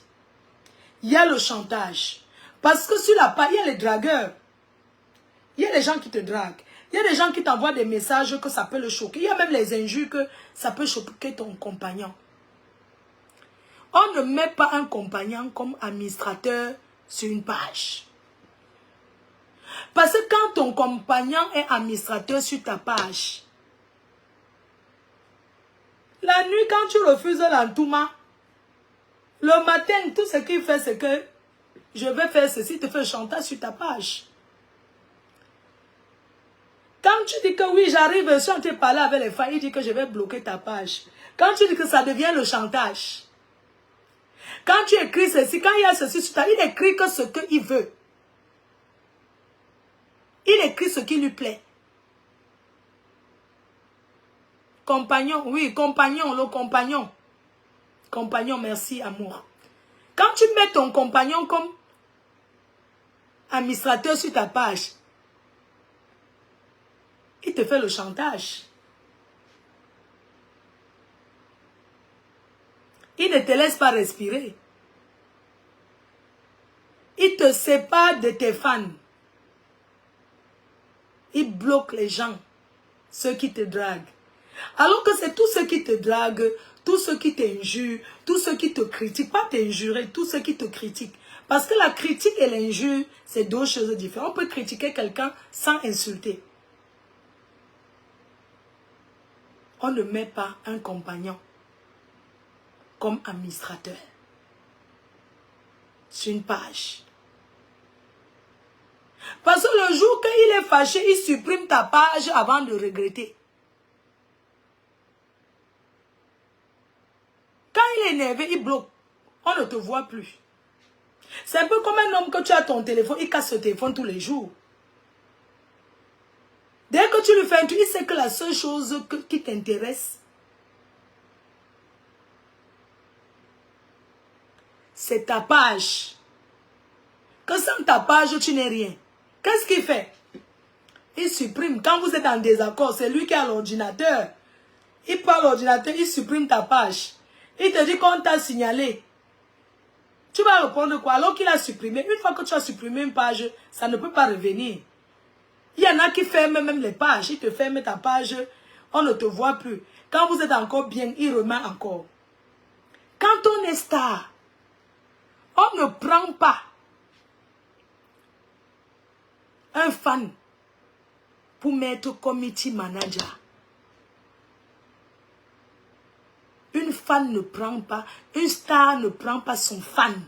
Il y a le chantage. Parce que sur la page, il y a les dragueurs. Il y a des gens qui te draguent. Il y a des gens qui t'envoient des messages que ça peut le choquer. Il y a même les injures que ça peut choquer ton compagnon. On ne met pas un compagnon comme administrateur sur une page. Parce que quand ton compagnon est administrateur sur ta page, la nuit quand tu refuses l'entourement, le matin, tout ce qu'il fait, c'est que je vais faire ceci, te fait chantage sur ta page. Quand tu dis que oui, j'arrive, je suis en train de parler avec les femmes, il dit que je vais bloquer ta page. Quand tu dis que ça devient le chantage. Quand tu écris ceci, quand il y a ceci sur ta, il écrit que ce qu'il veut. Il écrit ce qui lui plaît. Compagnon, oui, compagnon, le compagnon. Compagnon, merci, amour. Quand tu mets ton compagnon comme administrateur sur ta page, il te fait le chantage. Il ne te laisse pas respirer. Il te sépare de tes fans. Il bloque les gens, ceux qui te draguent. Alors que c'est tous ceux qui te draguent, tous ceux qui t'injurent, tous ceux qui te critiquent, pas t'injurer, tous ceux qui te critiquent. Parce que la critique et l'injure, c'est deux choses différentes. On peut critiquer quelqu'un sans insulter. On ne met pas un compagnon comme administrateur sur une page. Parce que le jour qu'il est fâché, il supprime ta page avant de regretter. Quand il est énervé, il bloque. On ne te voit plus. C'est un peu comme un homme que tu as ton téléphone, il casse ce téléphone tous les jours. Dès que tu lui fais un truc, il sait que la seule chose qui t'intéresse, c'est ta page. Que sans ta page, tu n'es rien. Qu'est-ce qu'il fait? Il supprime. Quand vous êtes en désaccord, c'est lui qui a l'ordinateur. Il prend l'ordinateur, il supprime ta page. Il te dit qu'on t'a signalé. Tu vas répondre quoi? Alors qu'il a supprimé. Une fois que tu as supprimé une page, ça ne peut pas revenir. Il y en a qui ferment même les pages. Ils te ferment ta page. On ne te voit plus. Quand vous êtes encore bien, il remet encore. Quand on est star, on ne prend pas un fan pour mettre committee manager. Une fan ne prend pas, une star ne prend pas son fan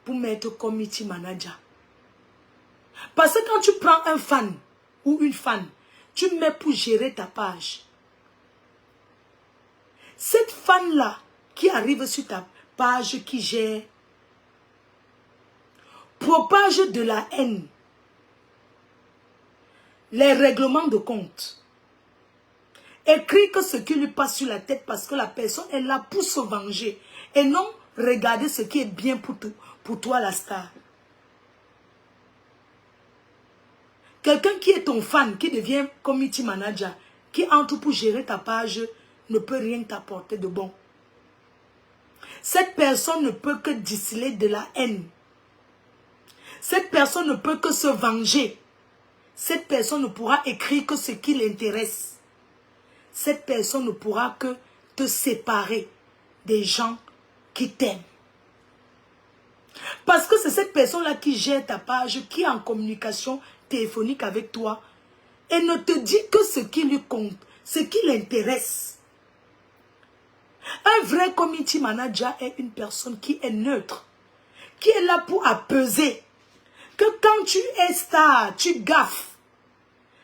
pour mettre committee manager. Parce que quand tu prends un fan ou une fan, tu mets pour gérer ta page. Cette fan-là qui arrive sur ta page, qui gère, propage de la haine, les règlements de compte. Écris que ce qui lui passe sur la tête parce que la personne est là pour se venger. Et non regarder ce qui est bien pour toi, la star. Quelqu'un qui est ton fan, qui devient community manager, qui entre pour gérer ta page, ne peut rien t'apporter de bon. Cette personne ne peut que distiller de la haine. Cette personne ne peut que se venger. Cette personne ne pourra écrire que ce qui l'intéresse. Cette personne ne pourra que te séparer des gens qui t'aiment. Parce que c'est cette personne-là qui gère ta page, qui est en communication téléphonique avec toi et ne te dit que ce qui lui compte, ce qui l'intéresse. Un vrai community manager est une personne qui est neutre, qui est là pour apaiser. Que quand tu es star, tu gaffes.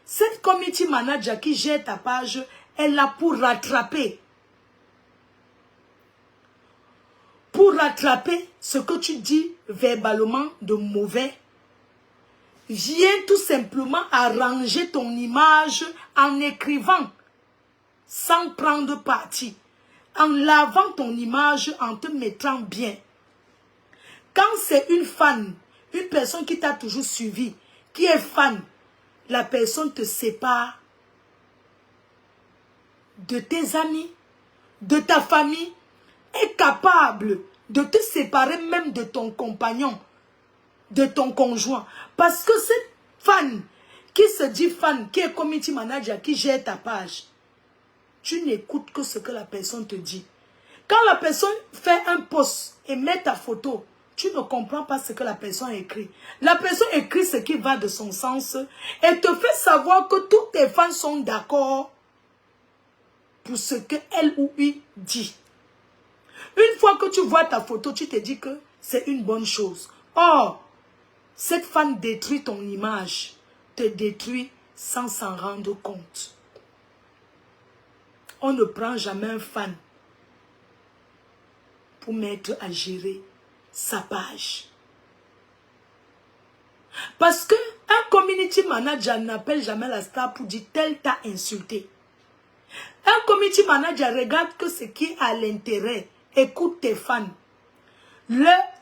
Cette community manager qui gère ta page est là pour rattraper. Pour rattraper ce que tu dis verbalement de mauvais. Viens tout simplement arranger ton image en écrivant, sans prendre parti, en lavant ton image, en te mettant bien. Quand c'est une fan, une personne qui t'a toujours suivi, qui est fan, la personne te sépare de tes amis, de ta famille, est capable de te séparer même de ton compagnon, de ton conjoint. Parce que cette fan qui se dit fan, qui est community manager, qui gère ta page, tu n'écoutes que ce que la personne te dit. Quand la personne fait un post et met ta photo, tu ne comprends pas ce que la personne écrit. La personne écrit ce qui va de son sens et te fait savoir que tous tes fans sont d'accord pour ce qu'elle ou lui dit. Une fois que tu vois ta photo, tu te dis que c'est une bonne chose. Or, cette fan détruit ton image, te détruit sans s'en rendre compte. On ne prend jamais un fan pour mettre à gérer sa page. Parce que un community manager n'appelle jamais la star pour dire tel t'a insulté. Un community manager regarde que ce qui a l'intérêt, écoute tes fans,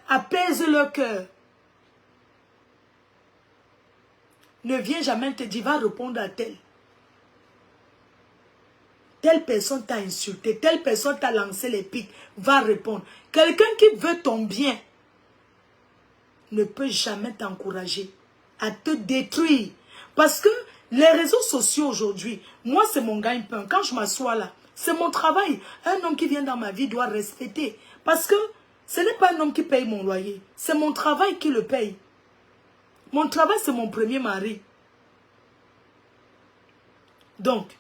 apaise leur cœur. Ne viens jamais te dire, va répondre à tel. Telle personne t'a insulté, telle personne t'a lancé les pics, va répondre. Quelqu'un qui veut ton bien ne peut jamais t'encourager à te détruire. Parce que les réseaux sociaux aujourd'hui, moi c'est mon gagne-pain. Quand je m'assois là, c'est mon travail. Un homme qui vient dans ma vie doit respecter. Parce que ce n'est pas un homme qui paye mon loyer. C'est mon travail qui le paye. Mon travail, c'est mon premier mari. Donc,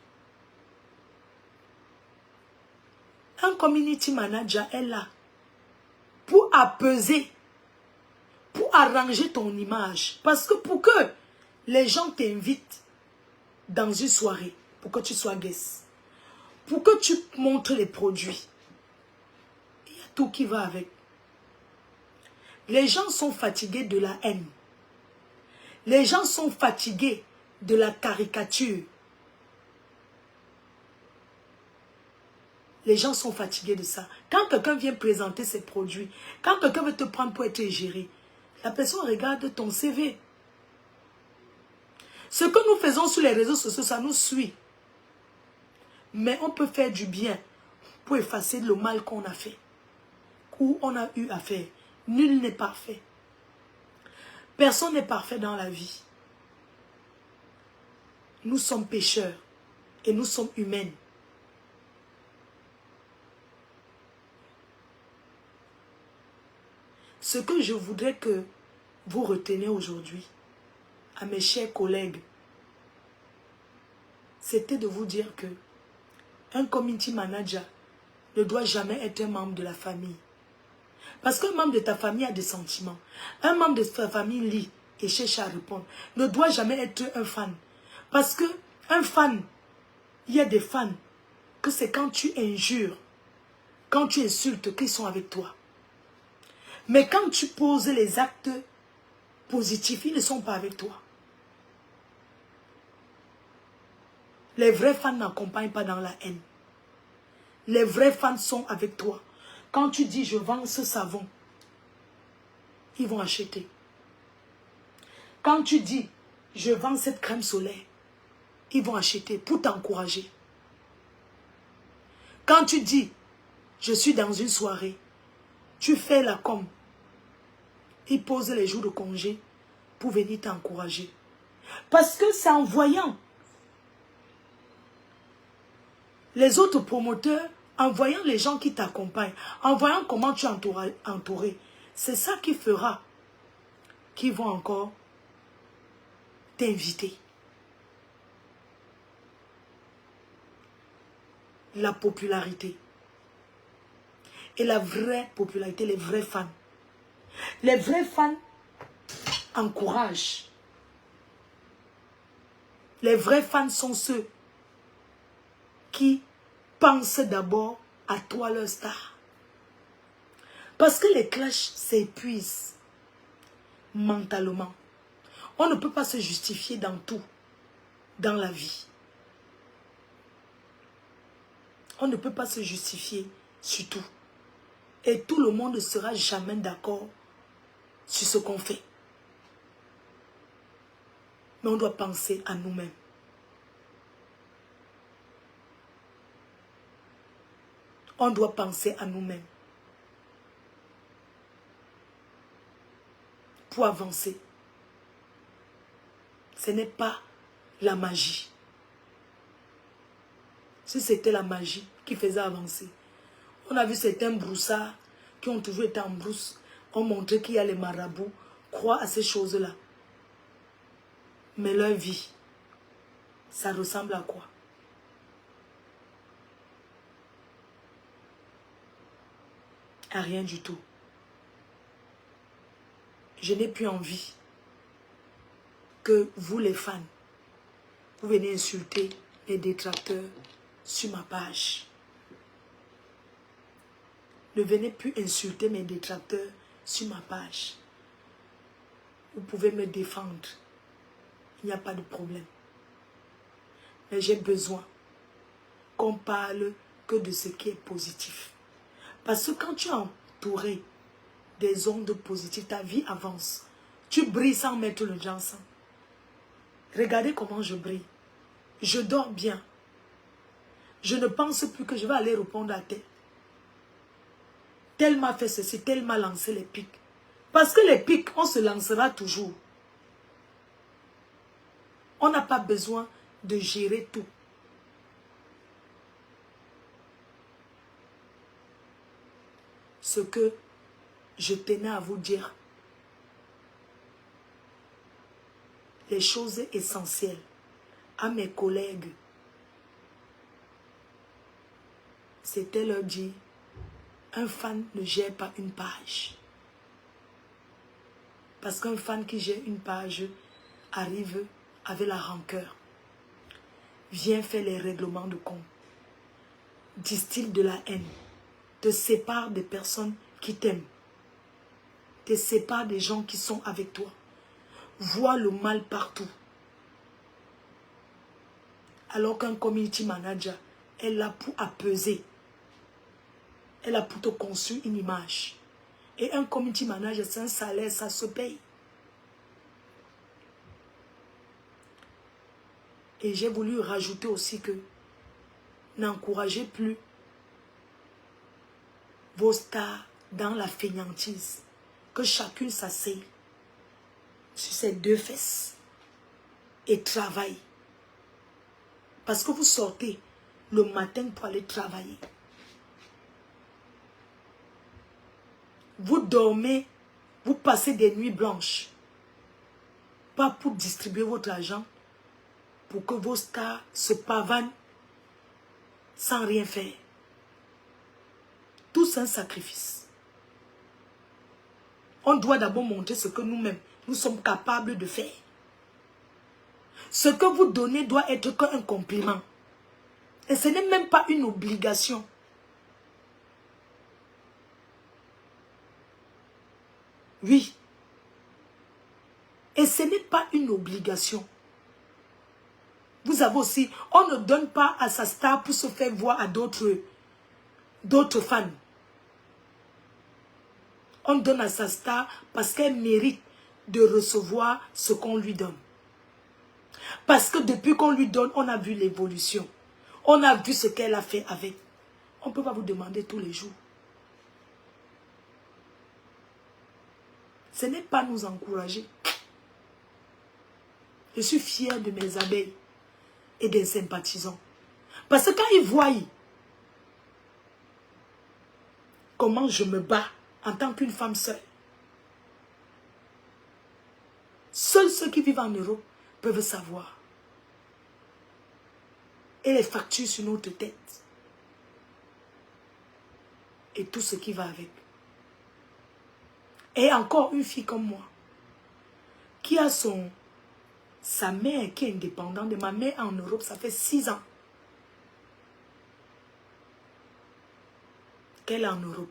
un community manager est là pour apaiser, pour arranger ton image. Parce que pour que les gens t'invitent dans une soirée, pour que tu sois guest, pour que tu montres les produits, il y a tout qui va avec. Les gens sont fatigués de la haine. Les gens sont fatigués de la caricature. Les gens sont fatigués de ça. Quand quelqu'un vient présenter ses produits, quand quelqu'un veut te prendre pour être géré, la personne regarde ton CV. Ce que nous faisons sur les réseaux sociaux, ça nous suit. Mais on peut faire du bien pour effacer le mal qu'on a fait, ou on a eu à faire. Nul n'est parfait. Personne n'est parfait dans la vie. Nous sommes pécheurs et nous sommes humains. Ce que je voudrais que vous reteniez aujourd'hui, à mes chers collègues, c'était de vous dire que un community manager ne doit jamais être un membre de la famille. Parce qu'un membre de ta famille a des sentiments. Un membre de ta famille lit et cherche à répondre. Ne doit jamais être un fan. Parce que un fan, il y a des fans que c'est quand tu injures, quand tu insultes qu'ils sont avec toi. Mais quand tu poses les actes positifs, ils ne sont pas avec toi. Les vrais fans n'accompagnent pas dans la haine. Les vrais fans sont avec toi. Quand tu dis je vends ce savon, ils vont acheter. Quand tu dis je vends cette crème solaire, ils vont acheter pour t'encourager. Quand tu dis je suis dans une soirée, tu fais la com. Ils posent les jours de congé pour venir t'encourager. Parce que c'est en voyant les autres promoteurs, en voyant les gens qui t'accompagnent, en voyant comment tu es entouré, c'est ça qui fera qu'ils vont encore t'inviter. La popularité. Et la vraie popularité, les vrais fans. Les vrais fans encouragent. Les vrais fans sont ceux qui pensent d'abord à toi, leur star. Parce que les clashs s'épuisent mentalement. On ne peut pas se justifier dans tout, dans la vie. On ne peut pas se justifier sur tout. Et tout le monde ne sera jamais d'accord sur ce qu'on fait. Mais on doit penser à nous-mêmes. On doit penser à nous-mêmes. Pour avancer. Ce n'est pas la magie. Si c'était la magie qui faisait avancer. On a vu certains broussards qui ont toujours été en brousse. On montré qu'il y a les marabouts. Croient à ces choses-là. Mais leur vie, ça ressemble à quoi? À rien du tout. Je n'ai plus envie que vous les fans, vous venez insulter les détracteurs sur ma page. Ne venez plus insulter mes détracteurs sur ma page. Vous pouvez me défendre. Il n'y a pas de problème. Mais j'ai besoin qu'on parle que de ce qui est positif. Parce que quand tu es entouré des ondes positives, ta vie avance. Tu brilles sans mettre le janson. Regardez comment je brille. Je dors bien. Je ne pense plus que je vais aller répondre à tel. Tel m'a fait ceci, tel m'a lancé les pics. Parce que les pics, on se lancera toujours. On n'a pas besoin de gérer tout. Ce que je tenais à vous dire, les choses essentielles à mes collègues, c'était leur dire, un fan ne gère pas une page. Parce qu'un fan qui gère une page arrive avec la rancœur. Vient faire les règlements de compte. Distille de la haine. Te sépare des personnes qui t'aiment. Te sépare des gens qui sont avec toi. Vois le mal partout. Alors qu'un community manager est là pour apaiser. Elle a pour te construire une image. Et un community manager, c'est un salaire, ça se paye. Et j'ai voulu rajouter aussi que n'encouragez plus vos stars dans la fainéantise. Que chacune s'asseye sur ses deux fesses et travaille. Parce que vous sortez le matin pour aller travailler. Vous dormez, vous passez des nuits blanches. Pas pour distribuer votre argent, pour que vos stars se pavanent sans rien faire. Tout c'est un sacrifice. On doit d'abord montrer ce que nous-mêmes, nous sommes capables de faire. Ce que vous donnez doit être qu'un compliment. Et ce n'est même pas une obligation. Oui. Et ce n'est pas une obligation. Vous avez aussi, on ne donne pas à sa star pour se faire voir à d'autres fans. On donne à sa star parce qu'elle mérite de recevoir ce qu'on lui donne. Parce que depuis qu'on lui donne, on a vu l'évolution. On a vu ce qu'elle a fait avec. On ne peut pas vous demander tous les jours. Ce n'est pas nous encourager. Je suis fière de mes abeilles et des sympathisants. Parce que quand ils voient comment je me bats en tant qu'une femme seule, seuls ceux qui vivent en Europe peuvent savoir. Et les factures sur notre tête. Et tout ce qui va avec. Et encore une fille comme moi, qui a sa mère qui est indépendante de ma mère en Europe, ça fait 6 ans qu'elle est en Europe.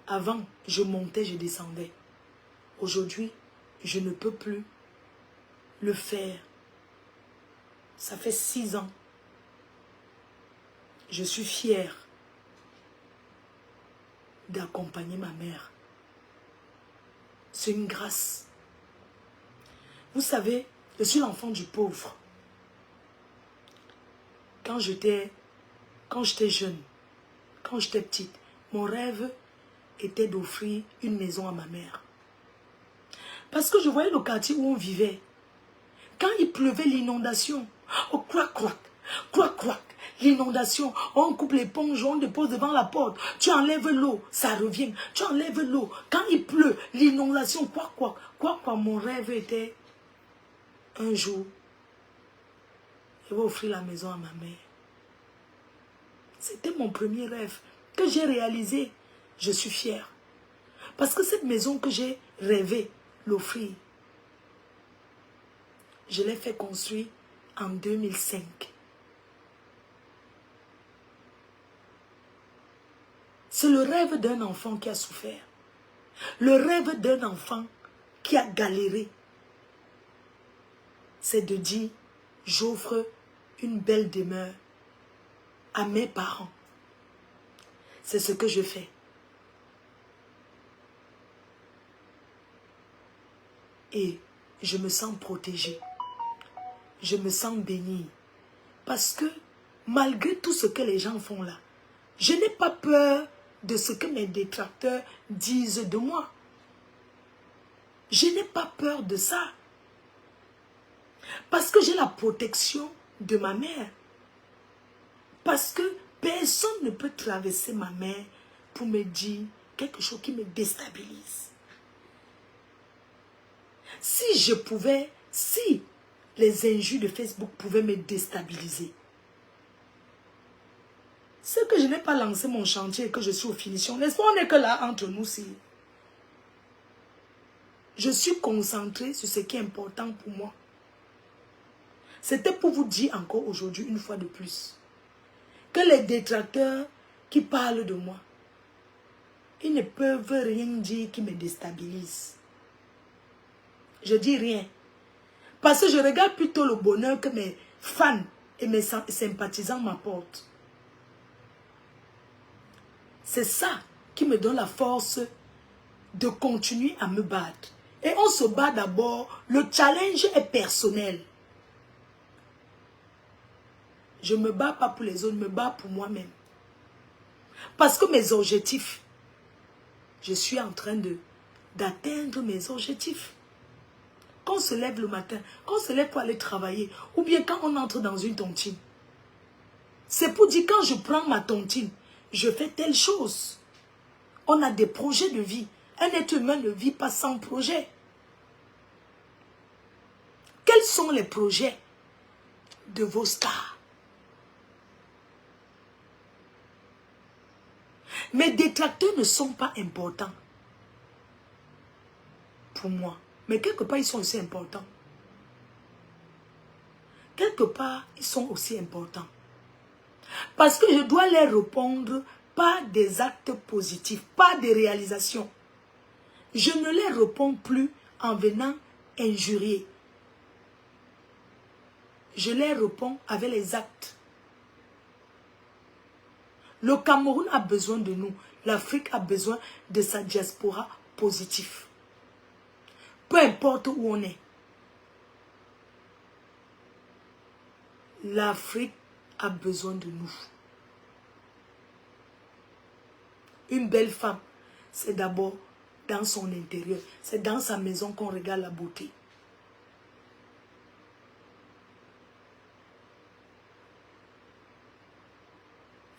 Avant, je montais, je descendais. Aujourd'hui, je ne peux plus le faire. Ça fait 6 ans. Je suis fière d'accompagner ma mère. C'est une grâce. Vous savez, je suis l'enfant du pauvre. Quand j'étais jeune, quand j'étais petite, mon rêve était d'offrir une maison à ma mère. Parce que je voyais le quartier où on vivait. Quand il pleuvait, l'inondation, oh, croac, croac, croac, croac, l'inondation, on coupe l'éponge, on dépose devant la porte, tu enlèves l'eau, ça revient, tu enlèves l'eau. Quand il pleut, l'inondation, croac, croac, croac, croac. Mon rêve était, un jour, je vais offrir la maison à ma mère. C'était mon premier rêve que j'ai réalisé. Je suis fière. Parce que cette maison que j'ai rêvé l'offrir, je l'ai fait construire en 2005. C'est le rêve d'un enfant qui a souffert. Le rêve d'un enfant qui a galéré. C'est de dire, j'offre une belle demeure à mes parents. C'est ce que je fais. Et je me sens protégée. Je me sens bénie. Parce que malgré tout ce que les gens font là, je n'ai pas peur de ce que mes détracteurs disent de moi. Je n'ai pas peur de ça. Parce que j'ai la protection de ma mère. Parce que personne ne peut traverser ma mère pour me dire quelque chose qui me déstabilise. Si je pouvais, si les injures de Facebook pouvaient me déstabiliser, c'est que je n'ai pas lancé mon chantier et que je suis aux finitions. N'est-ce pas, on n'est que là entre nous aussi. Je suis concentrée sur ce qui est important pour moi. C'était pour vous dire encore aujourd'hui, une fois de plus, que les détracteurs qui parlent de moi, ils ne peuvent rien dire qui me déstabilise. Je dis rien. Parce que je regarde plutôt le bonheur que mes fans et mes sympathisants m'apportent. C'est ça qui me donne la force de continuer à me battre. Et on se bat d'abord, le challenge est personnel. Je ne me bats pas pour les autres, je me bats pour moi-même. Parce que mes objectifs, je suis en train d'atteindre mes objectifs. Quand on se lève le matin, quand on se lève pour aller travailler, ou bien quand on entre dans une tontine, c'est pour dire quand je prends ma tontine, je fais telle chose. On a des projets de vie. Un être humain ne vit pas sans projet. Quels sont les projets de vos stars? Mes détracteurs ne sont pas importants pour moi. Mais quelque part, ils sont aussi importants. Quelque part, ils sont aussi importants. Parce que je dois leur répondre par des actes positifs, pas des réalisations. Je ne les réponds plus en venant injurier. je les réponds avec les actes. Le Cameroun a besoin de nous. L'Afrique a besoin de sa diaspora positive. Peu importe où on est. L'Afrique a besoin de nous. Une belle femme, c'est d'abord dans son intérieur. C'est dans sa maison qu'on regarde la beauté.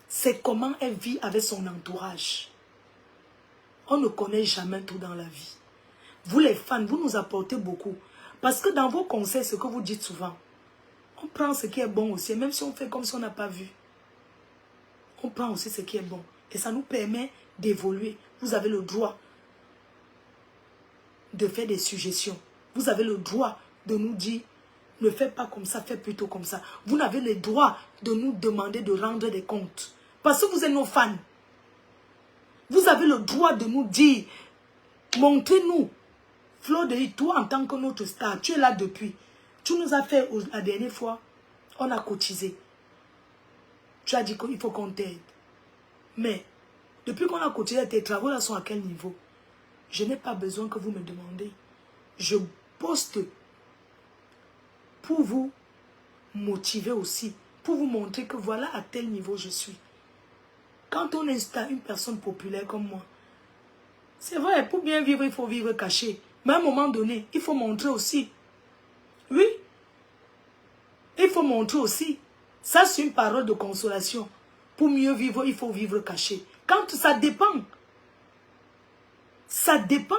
C'est comment elle vit avec son entourage. On ne connaît jamais tout dans la vie. Vous les fans, vous nous apportez beaucoup. Parce que dans vos conseils, ce que vous dites souvent, on prend ce qui est bon aussi, même si on fait comme si on n'a pas vu. On prend aussi ce qui est bon. Et ça nous permet d'évoluer. Vous avez le droit de faire des suggestions. Vous avez le droit de nous dire, ne fais pas comme ça, fais plutôt comme ça. Vous n'avez le droit de nous demander de rendre des comptes. Parce que vous êtes nos fans. Vous avez le droit de nous dire, montrez-nous. Flo de toi en tant que notre star, tu es là depuis. Tu nous as fait la dernière fois, on a cotisé. Tu as dit qu'il faut qu'on t'aide. Mais, depuis qu'on a cotisé, tes travaux là sont à quel niveau? Je n'ai pas besoin que vous me demandez. Je poste pour vous motiver aussi. Pour vous montrer que voilà à tel niveau je suis. Quand on installe une personne populaire comme moi, c'est vrai, pour bien vivre, il faut vivre caché. Mais à un moment donné, il faut montrer aussi. Oui. Il faut montrer aussi. Ça, c'est une parole de consolation. Pour mieux vivre, il faut vivre caché. Quand ça dépend. Ça dépend.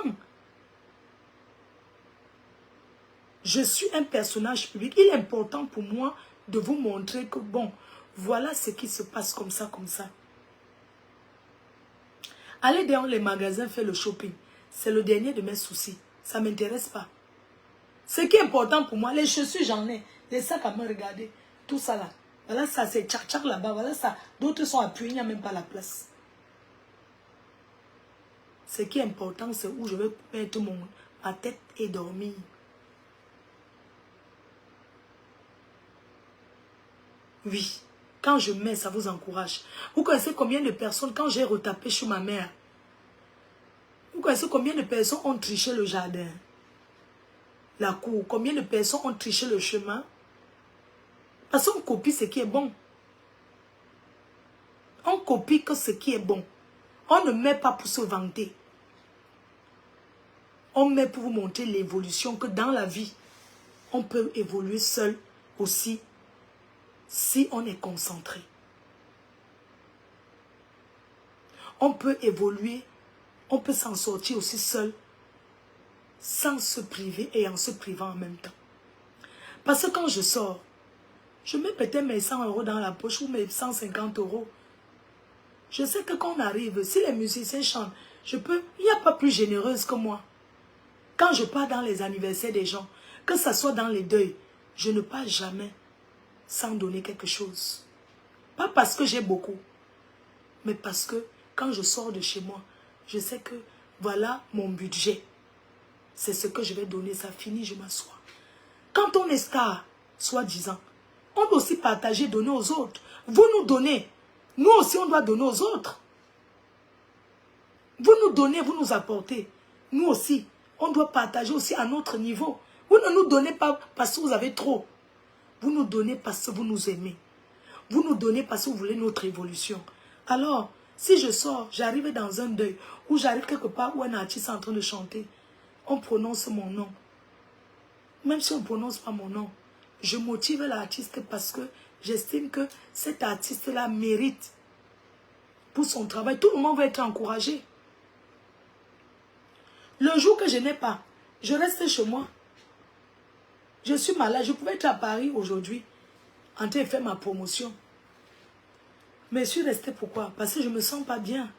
Je suis un personnage public. Il est important pour moi de vous montrer que, bon, voilà ce qui se passe comme ça, comme ça. Aller dans les magasins faire le shopping, c'est le dernier de mes soucis. Ça ne m'intéresse pas. Ce qui est important pour moi, les chaussures, j'en ai. Les sacs à me regarder. Tout ça là. Voilà ça, c'est tchak-tchak là-bas. Voilà ça. D'autres sont appuyés, il n'y a même pas la place. Ce qui est important, c'est où je vais mettre ma tête et dormir. Oui. Quand je mets, ça vous encourage. Vous connaissez combien de personnes, quand j'ai retapé chez ma mère, vous connaissez combien de personnes ont triché le jardin, la cour, combien de personnes ont triché le chemin? Parce qu'on copie ce qui est bon. On copie que ce qui est bon. On ne met pas pour se vanter. On met pour vous montrer l'évolution que dans la vie, on peut évoluer seul aussi si on est concentré. On peut évoluer, on peut s'en sortir aussi seul sans se priver et en se privant en même temps. Parce que quand je sors, je mets peut-être mes 100 € dans la poche ou mes 150 €. Je sais que quand on arrive, si les musiciens chantent, il n'y a pas plus généreuse que moi. Quand je pars dans les anniversaires des gens, que ce soit dans les deuils, je ne pars jamais sans donner quelque chose. Pas parce que j'ai beaucoup, mais parce que quand je sors de chez moi, je sais que voilà mon budget. C'est ce que je vais donner, ça finit, je m'assois. Quand on est star, soi-disant, on doit aussi partager, donner aux autres. Vous nous donnez, nous aussi on doit donner aux autres. Vous nous donnez, vous nous apportez. Nous aussi, on doit partager aussi à notre niveau. Vous ne nous donnez pas parce que vous avez trop. Vous nous donnez parce que vous nous aimez. Vous nous donnez parce que vous voulez notre évolution. Alors, si je sors, j'arrive dans un deuil, ou j'arrive quelque part où un artiste est en train de chanter, on prononce mon nom. Même si on ne prononce pas mon nom, je motive l'artiste parce que j'estime que cet artiste-là mérite pour son travail. Tout le monde va être encouragé. Le jour que je n'ai pas, je reste chez moi. Je suis malade. Je pouvais être à Paris aujourd'hui en train de faire ma promotion. Mais je suis restée pourquoi? Parce que je ne me sens pas bien.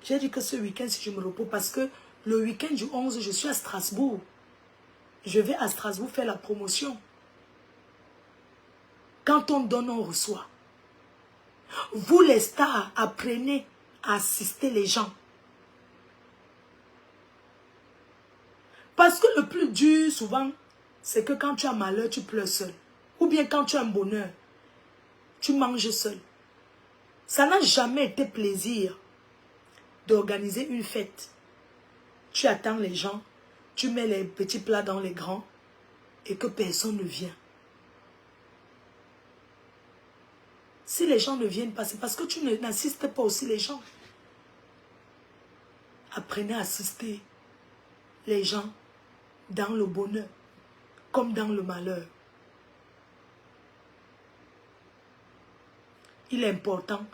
J'ai dit que ce week-end, si je me repose, parce que le week-end du 11, je suis à Strasbourg. Je vais à Strasbourg faire la promotion. Quand on donne, on reçoit. Vous les stars, apprenez à assister les gens. Parce que le plus dur, souvent, c'est que quand tu as malheur, tu pleures seul. bien quand tu as un bonheur, tu manges seul. Ça n'a jamais été plaisir d'organiser une fête. Tu attends les gens, tu mets les petits plats dans les grands et que personne ne vient. Si les gens ne viennent pas, c'est parce que tu n'assistes pas aussi les gens. Apprenez à assister les gens dans le bonheur comme dans le malheur. Il est important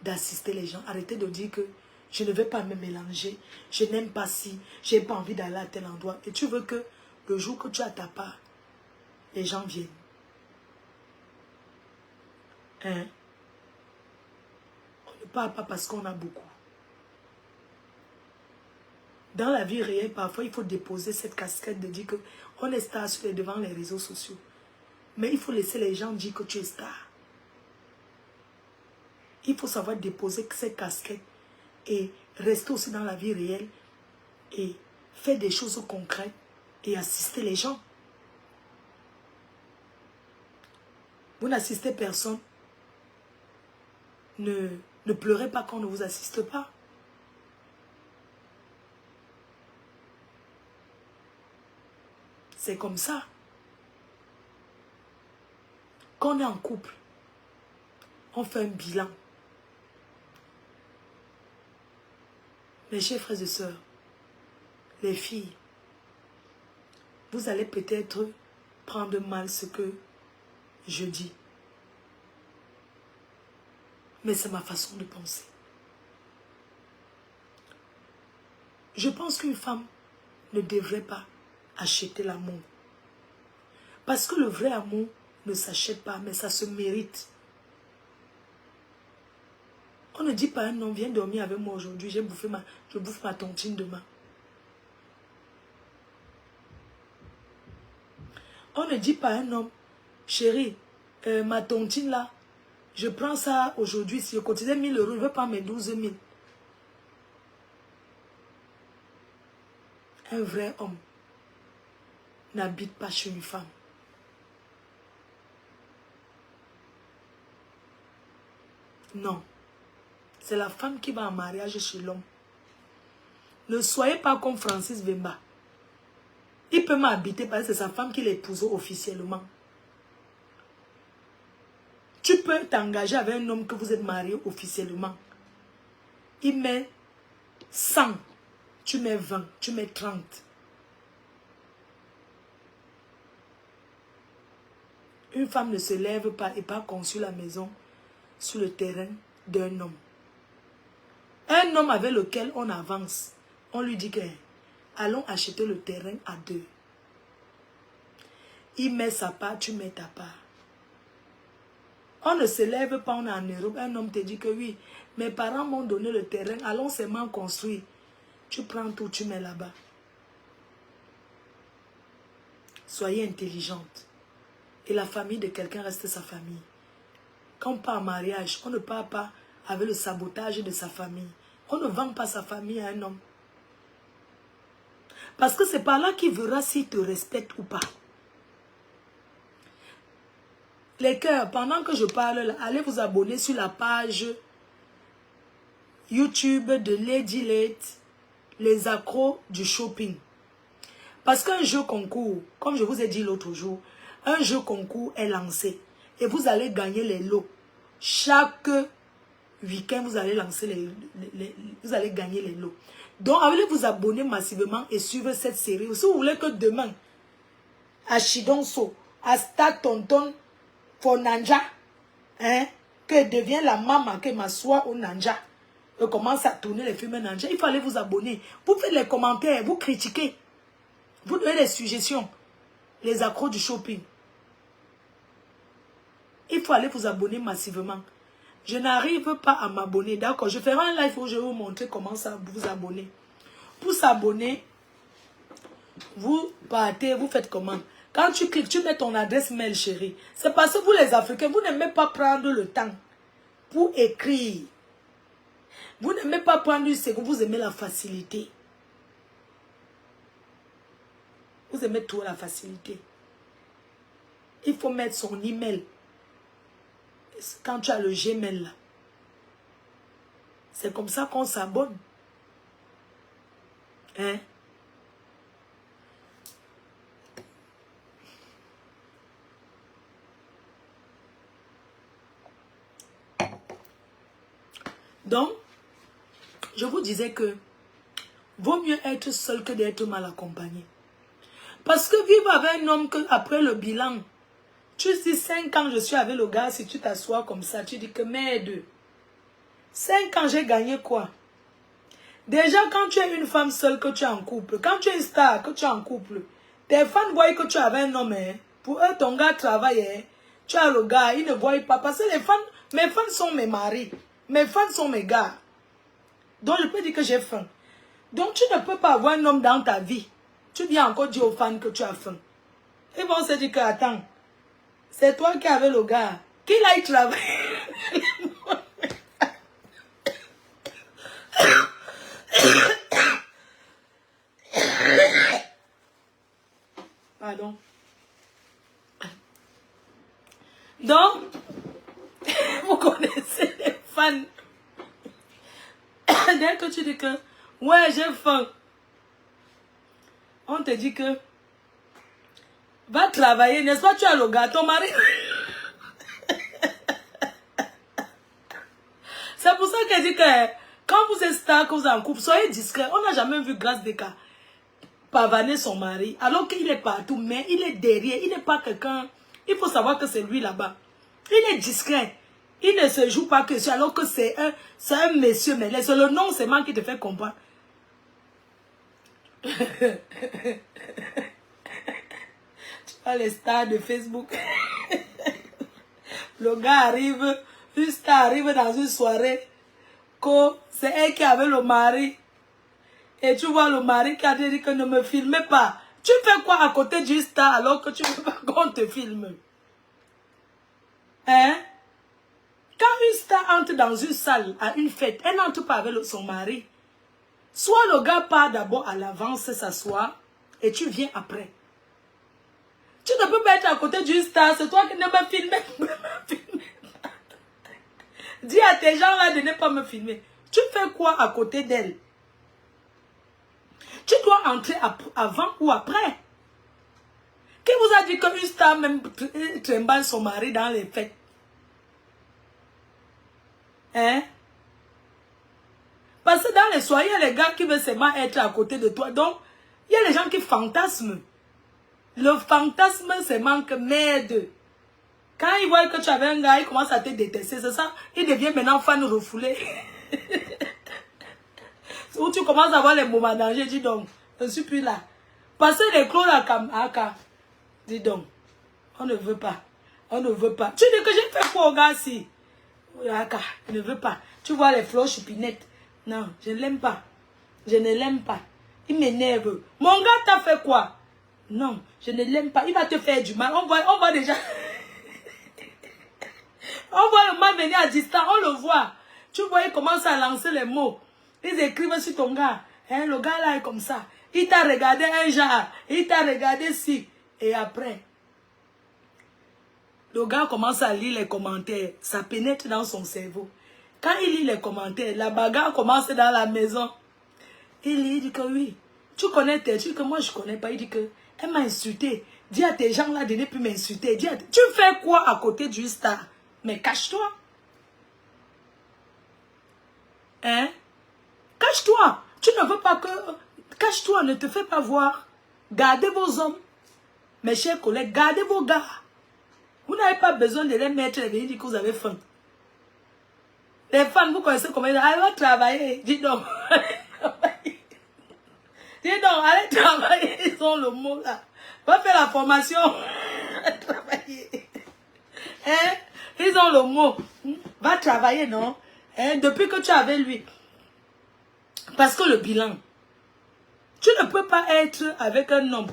d'assister les gens. Arrêtez de dire que je ne vais pas me mélanger. Je n'aime pas si, je n'ai pas envie d'aller à tel endroit. Et tu veux que le jour que tu as ta part, les gens viennent. Hein? On ne parle pas parce qu'on a beaucoup. Dans la vie réelle, parfois, il faut déposer cette casquette de dire qu'on est star devant les réseaux sociaux. Mais il faut laisser les gens dire que tu es star. Il faut savoir déposer cette casquette et rester aussi dans la vie réelle et faire des choses concrètes et assister les gens. Vous n'assistez personne. Ne pleurez pas quand on ne vous assiste pas. C'est comme ça. Quand on est en couple, on fait un bilan. Mes chers frères et sœurs, les filles, vous allez peut-être prendre mal ce que je dis. Mais c'est ma façon de penser. Je pense qu'une femme ne devrait pas acheter l'amour. Parce que le vrai amour ne s'achète pas, mais ça se mérite. On ne dit pas à un homme, viens dormir avec moi aujourd'hui, je bouffe ma tontine demain. On ne dit pas à un homme, chérie, ma tontine là, je prends ça aujourd'hui, si je cotisais 1000 euros, je ne veux pas mes 12 000. Un vrai homme n'habite pas chez une femme. Non. C'est la femme qui va en mariage chez l'homme. Ne soyez pas comme Francis Vemba. Il peut m'habiter parce que c'est sa femme qui l'épouse officiellement. Tu peux t'engager avec un homme que vous êtes marié officiellement. Il met 100, tu mets 20, tu mets 30. Une femme ne se lève pas et pas construit la maison sur le terrain d'un homme. Un homme avec lequel on avance, on lui dit que allons acheter le terrain à deux. Il met sa part, tu mets ta part. On ne se lève pas, on est en Europe, un homme te dit que oui, mes parents m'ont donné le terrain, allons seulement construire. Tu prends tout, tu mets là-bas. Soyez intelligente. Et la famille de quelqu'un reste sa famille. Quand on part en mariage, on ne part pas avec le sabotage de sa famille. On ne vend pas sa famille à un homme. Parce que c'est par là qu'il verra s'il te respecte ou pas. Les cœurs, pendant que je parle, là, allez vous abonner sur la page YouTube de Lady Late, les accros du shopping. Parce qu'un jeu concours, comme je vous ai dit l'autre jour, un jeu concours est lancé. Et vous allez gagner les lots. Chaque week-end, vous allez lancer vous allez gagner les lots. Donc, allez vous abonner massivement et suivre cette série. Si vous voulez que demain, à Chidonso, à Stade Tonton, pour Nanja, hein, que devient la maman, que m'assoit au Nanja, et commence à tourner les films Nanja, il fallait vous abonner. Vous faites les commentaires, vous critiquez, vous donnez des suggestions, les accros du shopping. Il faut aller vous abonner massivement. Je n'arrive pas à m'abonner, d'accord? Je ferai un live où je vais vous montrer comment ça vous abonner. Pour s'abonner, vous partez, vous faites comment? Quand tu cliques, tu mets ton adresse mail, chérie. C'est parce que vous, les Africains, vous n'aimez pas prendre le temps pour écrire. Vous n'aimez pas prendre une seconde, vous aimez la facilité. Vous aimez tout la facilité. il faut mettre son email. Quand tu as le Gmail là. C'est comme ça qu'on s'abonne. Hein? Donc, je vous disais que vaut mieux être seul que d'être mal accompagné. Parce que vivre avec un homme que après le bilan, tu dis 5 ans je suis avec le gars, si tu t'assois comme ça, tu dis que merde, 5 ans j'ai gagné quoi? Déjà quand tu es une femme seule que tu es en couple, quand tu es une star que tu es en couple, tes fans voient que tu avais un homme, hein. Pour eux ton gars travaille, hein. Tu as le gars, ils ne voient pas, parce que les fans, mes fans sont mes maris, mes fans sont mes gars. Donc je peux dire que j'ai faim. Donc tu ne peux pas avoir un homme dans ta vie. Tu viens encore dire aux fans que tu as faim. Ils vont se dire que attends, c'est toi qui avais le gars. Qu'il aille travailler. Pardon. Donc, vous connaissez les fans. Dès que tu dis que, ouais, j'ai faim, on te dit que, va travailler, n'est-ce pas, tu as le gars, ton mari. C'est pour ça qu'elle dit que, quand vous êtes star, que vous êtes en couple, soyez discret. On n'a jamais vu Grâce Deka pavaner son mari, alors qu'il est partout, mais il est derrière, il n'est pas quelqu'un, il faut savoir que c'est lui là-bas. Il est discret. Il ne se joue pas que ça, alors que c'est un monsieur, mais c'est le nom seulement qui te fait comprendre. Tu vois les stars de Facebook. Le gars arrive, une star arrive dans une soirée, que c'est elle qui avait le mari. Et tu vois le mari qui a dit que ne me filmez pas. Tu fais quoi à côté d'une star alors que tu ne veux pas qu'on te filme? Hein? Quand une star entre dans une salle à une fête, elle n'entre pas avec son mari. Soit le gars part d'abord à l'avance s'asseoir et tu viens après. Tu ne peux pas être à côté d'une star, c'est toi qui ne me filmes. Dis à tes gens là de ne pas me filmer. Tu fais quoi à côté d'elle? Tu dois entrer avant ou après. Qui vous a dit qu'une star même trimballe son mari dans les fêtes? Hein? Parce que dans les soirées, il y a les gars qui veulent seulement être à côté de toi. Donc, il y a les gens qui fantasment. Le fantasme, c'est manque merde. Quand ils voient que tu avais un gars, ils commencent à te détester. C'est ça. Il devient maintenant fan refoulé. Où tu commences à voir les moments d'danger, dis donc, je ne suis plus là. Parce que les clous là, comme Aka, dis donc, on ne veut pas. On ne veut pas. Tu dis que j'ai fait quoi au gars si? Aka, je ne veux pas. Tu vois les fleurs chupinettes. Non, je ne l'aime pas. Je ne l'aime pas. Il m'énerve. Mon gars t'a fait quoi? Non, je ne l'aime pas. Il va te faire du mal. On voit déjà. On voit le mal venir à distance. On le voit. Tu vois, il commence à lancer les mots. Ils écrivent sur ton gars. Hein, le gars là est comme ça. Il t'a regardé un genre. Il t'a regardé ci. Et après, le gars commence à lire les commentaires. Ça pénètre dans son cerveau. Quand il lit les commentaires, la bagarre commence dans la maison. Il dit que oui. Tu connais tes trucs que moi je connais pas. Il dit que elle m'a insulté. Dis à tes gens là de ne plus m'insulter. Tu fais quoi à côté du star? Mais cache-toi. Hein? Cache-toi. Tu ne veux pas que... Cache-toi, ne te fais pas voir. Gardez vos hommes. Mes chers collègues, gardez vos gars. Vous n'avez pas besoin de les mettre et venir dire que vous avez faim. Les femmes, vous connaissez comment ils disent, allez, va travailler. Dis donc. Dis donc, allez travailler. Ils ont le mot là. Va faire la formation. Travailler. Hein? Ils ont le mot. Va travailler, non? Hein? Depuis que tu es avec lui. Parce que le bilan. Tu ne peux pas être avec un homme.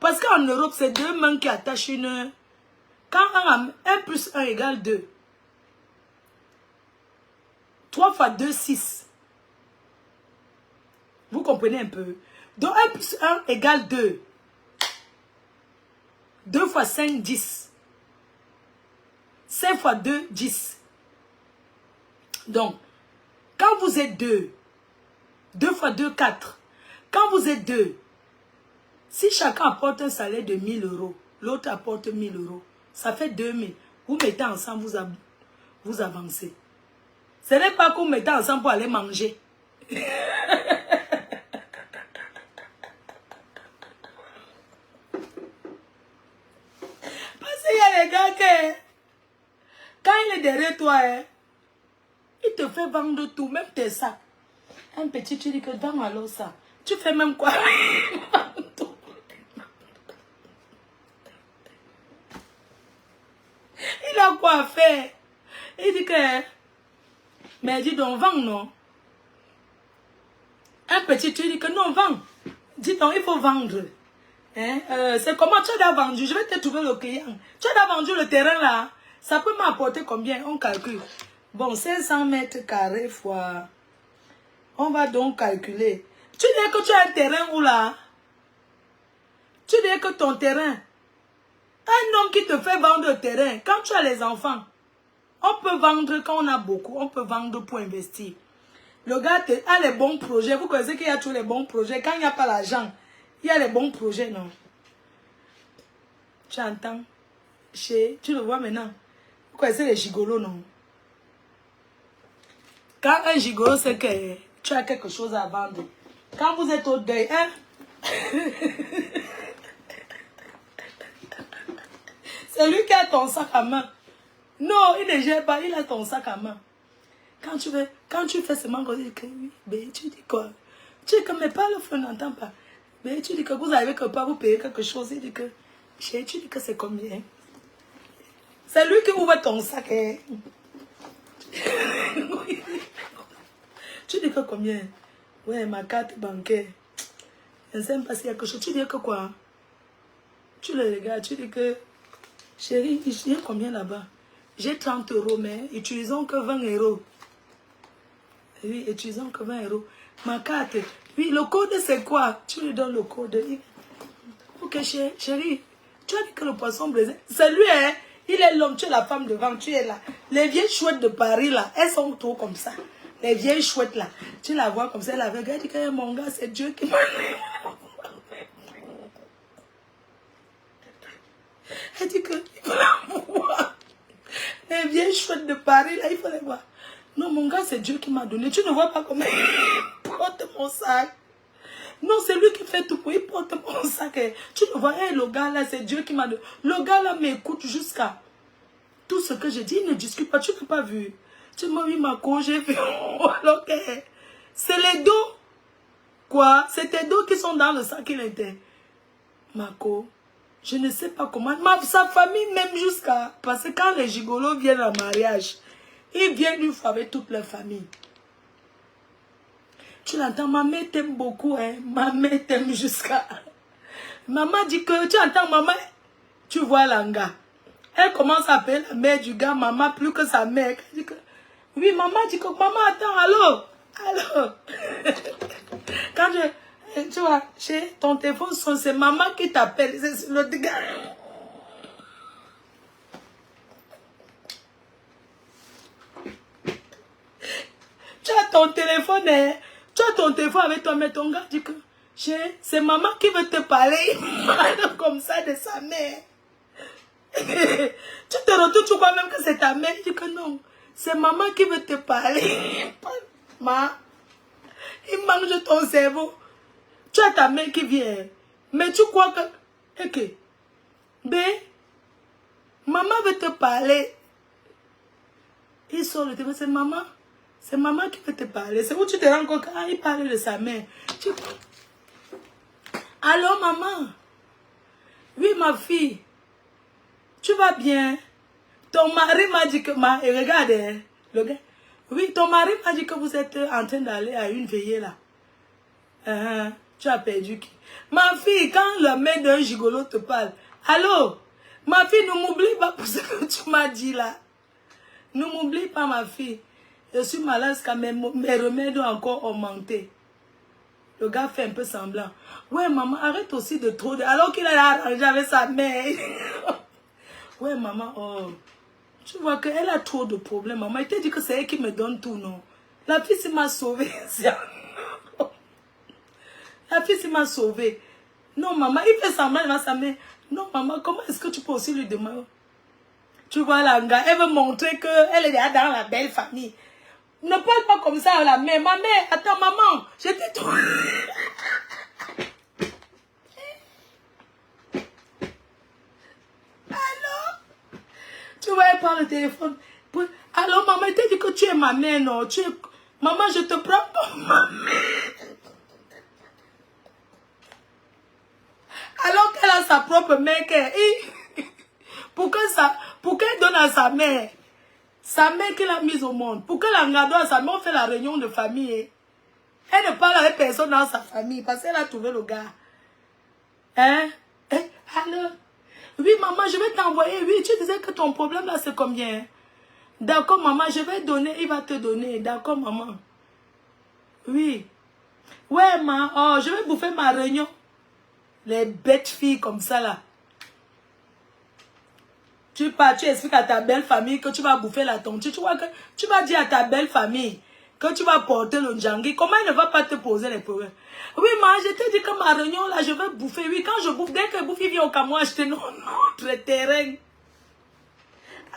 Parce qu'en Europe, c'est deux mains qui attachent une... Quand 1 plus 1 égale 2. 3 fois 2, 6. Vous comprenez un peu? Donc 1 plus 1 égale 2. 2 fois 5, 10. 5 fois 2, 10. Donc, quand vous êtes 2, 2 fois 2, 4. Quand vous êtes 2, si chacun apporte un salaire de 1000 euros, l'autre apporte 1000 euros, ça fait 2000. Vous mettez ensemble, vous avancez. Ce n'est pas que vous mettez ensemble pour aller manger. Parce qu'il y a les gars qui, quand il est derrière toi, il te fait vendre tout, même tes sacs. Un petit, tu dis que vends alors ça. Tu fais même quoi? Il a quoi faire? Il dit que, mais dis donc, vends non. Un petit, tu dis que non, vends. Dis donc, il faut vendre. Hein? C'est comment tu as déjà vendu? Je vais te trouver le client. Tu as déjà vendu le terrain là? Ça peut m'apporter combien? On calcule. Bon, 500 mètres carrés fois... On va donc calculer. Tu dis que tu as un terrain où là? Tu dis que ton terrain... Un homme qui te fait vendre le terrain, quand tu as les enfants, on peut vendre quand on a beaucoup, on peut vendre pour investir. Le gars a les bons projets. Vous connaissez qu'il y a tous les bons projets. Quand il n'y a pas l'argent, il y a les bons projets, non? Tu entends? Tu le vois maintenant. Vous connaissez les gigolos, non? Quand un gigolo sait que tu as quelque chose à vendre, quand vous êtes au deuil, hein? C'est lui qui a ton sac à main. Non, il ne gère pas, il a ton sac à main. Quand tu fais seulement qu'on dit que oui, ben, tu dis quoi? Tu dis que mais pas le frère n'entend pas. Mais tu dis que vous n'avez que pas vous payer quelque chose. Il dit que, tu dis que c'est combien? C'est lui qui ouvre ton sac. Hein? Tu dis que combien? Ouais, ma carte bancaire. Je ne sais pas s'il y a quelque chose. Tu dis que quoi? Tu le regardes, tu dis que, chérie, il y a combien là-bas? J'ai 30 euros, mais utilisons que 20 euros. Oui, utilisons que 20 euros. Ma carte, oui, le code c'est quoi? Tu lui donnes le code. Ok, chérie, tu as dit que le poisson braisé, c'est lui, hein? Il est l'homme, tu es la femme devant, tu es là. Les vieilles chouettes de Paris, là, elles sont trop comme ça. Les vieilles chouettes, là, tu la vois comme ça, elle avait regardé que mon gars, c'est Dieu qui m'a... Elle dit que, il faut la voir. Les vieilles chouettes de Paris, là, il faut les voir. Non, mon gars, c'est Dieu qui m'a donné. Tu ne vois pas comment il porte mon sac. Non, c'est lui qui fait tout pour il porte mon sac. Tu ne vois, hey, le gars là, c'est Dieu qui m'a donné. Le gars là m'écoute jusqu'à tout ce que je dis. Il ne discute pas. Tu n'as pas vu. Tu m'as vu ma co, j'ai vu. Alors que c'est les dos. Quoi? C'est tes dos qui sont dans le sac qu'il était. Marco, je ne sais pas comment. Sa famille même jusqu'à... Parce que quand les gigolos viennent en mariage, ils viennent une fois avec toute leur famille. Tu l'entends, ma mère t'aime beaucoup, hein. Ma mère t'aime jusqu'à... Maman dit que, tu entends, maman, tu vois l'anga. Elle commence à appeler la mère du gars, maman, plus que sa mère. Elle dit que, oui, maman dit que, maman, attends, allô, allô. Quand tu vois, chez ton téléphone, c'est maman qui t'appelle, c'est le gars. Tu as ton téléphone, hein? Tu as ton téléphone avec toi, mais ton gars dit que, c'est maman qui veut te parler. Il parle comme ça de sa mère. Tu te retournes, tu crois même que c'est ta mère. Il dit que non, c'est maman qui veut te parler. Il mange ton cerveau. Tu as ta mère qui vient. Mais tu crois que... Ok. B, maman veut te parler. Il sort le téléphone, c'est maman. C'est maman qui veut te parler. C'est où tu te rends compte qu'il parle de sa mère. Allô, maman? Oui, ma fille. Tu vas bien? Ton mari m'a dit que... Et regarde, le gars. Oui, ton mari m'a dit que vous êtes en train d'aller à une veillée là. Tu as perdu qui? Ma fille, quand la mère d'un gigolo te parle. Allô? Ma fille, ne m'oublie pas pour ce que tu m'as dit là. Ne m'oublie pas, ma fille. Je suis malade quand mes remèdes ont encore augmenté. Le gars fait un peu semblant. Ouais, maman, arrête aussi de trop... Alors qu'il a arrangé avec sa mère. Ouais, maman, oh. Tu vois qu'elle a trop de problèmes. Maman, elle t'a dit que c'est elle qui me donne tout, non? La fille, c'est m'a sauvée. La fille, c'est m'a sauvée. Non, maman, il fait semblant dans sa mère. Non, maman, comment est-ce que tu peux aussi lui demander? Tu vois, la gars, elle veut montrer qu'elle est déjà dans la belle famille. Ne parle pas comme ça à la mère. Ma mère, attends, maman, je t'ai trouvé. Allô? Tu vois, elle parle au téléphone. Alors, maman, elle t'a dit que tu es ma mère, non? Maman, je te prends pour ma mère. Alors qu'elle a sa propre mère. Pourquoi elle donne à sa mère? Sa mère qui l'a mise au monde. Pourquoi elle engage à sa mère? On fait la réunion de famille. Elle ne parle avec personne dans sa famille parce qu'elle a trouvé le gars. Hein? Alors? Oui, maman, je vais t'envoyer. Oui, tu disais que ton problème là, c'est combien? D'accord, maman, je vais donner. Il va te donner. D'accord, maman. Oui. Ouais, maman. Oh, je vais bouffer ma réunion. Les bêtes filles comme ça là. Tu pars, tu expliques à ta belle famille que tu vas bouffer la tontine. Tu vois que tu vas dire à ta belle famille que tu vas porter le njangui. Comment elle ne va pas te poser les problèmes? Oui, maman, je t'ai dit que ma réunion là, je vais bouffer. Oui, quand je bouffe, dès que bouffe, il vient au Cameroun acheter notre terrain.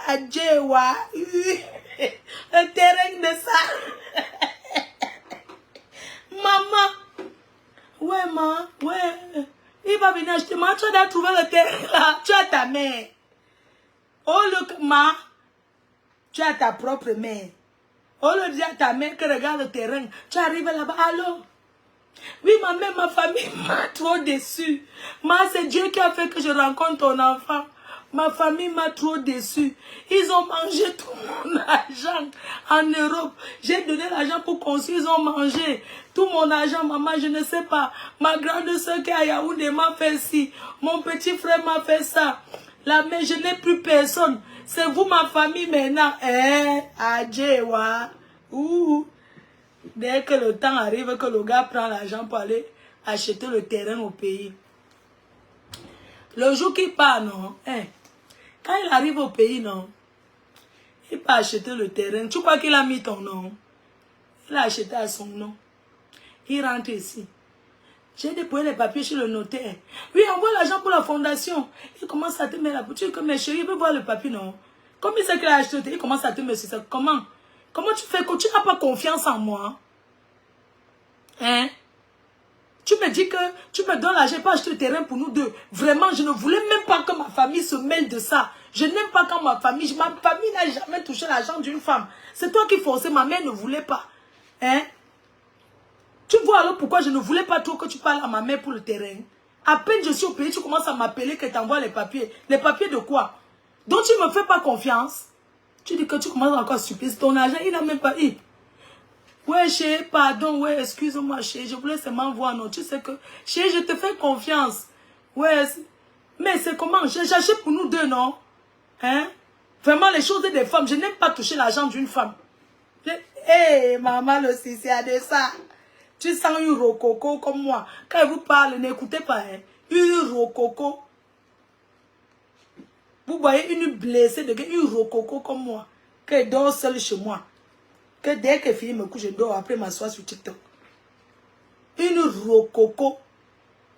Adjewa. Le terrain de ça. Maman. Ouais, maman. Ouais. Il va venir acheter. Maman, tu as trouvé le terrain là. Tu as ta mère. Oh, le ma, tu as ta propre mère. Oh, le dis à ta mère que regarde le terrain. Tu arrives là-bas. Allô? Oui, ma mère, ma famille m'a trop déçu. C'est Dieu qui a fait que je rencontre ton enfant. Ma famille m'a trop déçu. Ils ont mangé tout mon argent en Europe. J'ai donné l'argent pour construire, ils ont mangé. Tout mon argent, maman, je ne sais pas. Ma grande soeur qui est à Yaoundé m'a fait ci. Mon petit frère m'a fait ça. La mère, je n'ai plus personne. C'est vous, ma famille, maintenant. Adjewa. Ouh. Dès que le temps arrive, que le gars prend l'argent pour aller acheter le terrain au pays. Le jour qu'il part, non. Quand il arrive au pays, non. Il peut acheter le terrain. Tu crois qu'il a mis ton nom? Il a acheté à son nom. Il rentre ici. J'ai déposé les papiers chez le notaire. Oui, envoie l'argent pour la fondation. Il commence à te mettre la boutique. Que mes chéris, il veut voir le papier, non? Comme il sait qu'il a acheté, il commence à te mettre ça. Comment? Comment tu fais que tu n'as pas confiance en moi? Hein? Tu me dis que tu me donnes l'argent pour acheter le terrain pour nous deux. Vraiment, je ne voulais même pas que ma famille se mêle de ça. Je n'aime pas quand ma famille n'a jamais touché l'argent d'une femme. C'est toi qui forçais, ma mère ne voulait pas. Hein? Tu vois alors pourquoi je ne voulais pas trop que tu parles à ma mère pour le terrain. À peine je suis au pays, tu commences à m'appeler que tu envoies les papiers. Les papiers de quoi? Donc tu ne me fais pas confiance. Tu dis que tu commences encore à supplier. Ton argent, il n'a même pas eu. Ouais, chérie, pardon, ouais, excuse-moi, chérie, je voulais seulement voir, non, tu sais que, chérie, je te fais confiance. Ouais, mais c'est comment? J'achète pour nous deux, non? Hein? Vraiment, les choses des femmes, je n'aime pas toucher l'argent d'une femme. Hé, maman, le c'est à de ça. Tu sens une rococo comme moi. Quand elle vous parle, n'écoutez pas, hein? Une rococo. Vous voyez une blessée de une rococo comme moi. Qu'elle dort seule chez moi. Que dès qu'elle finit me couche, je dors après m'asseoir sur TikTok. Une rococo.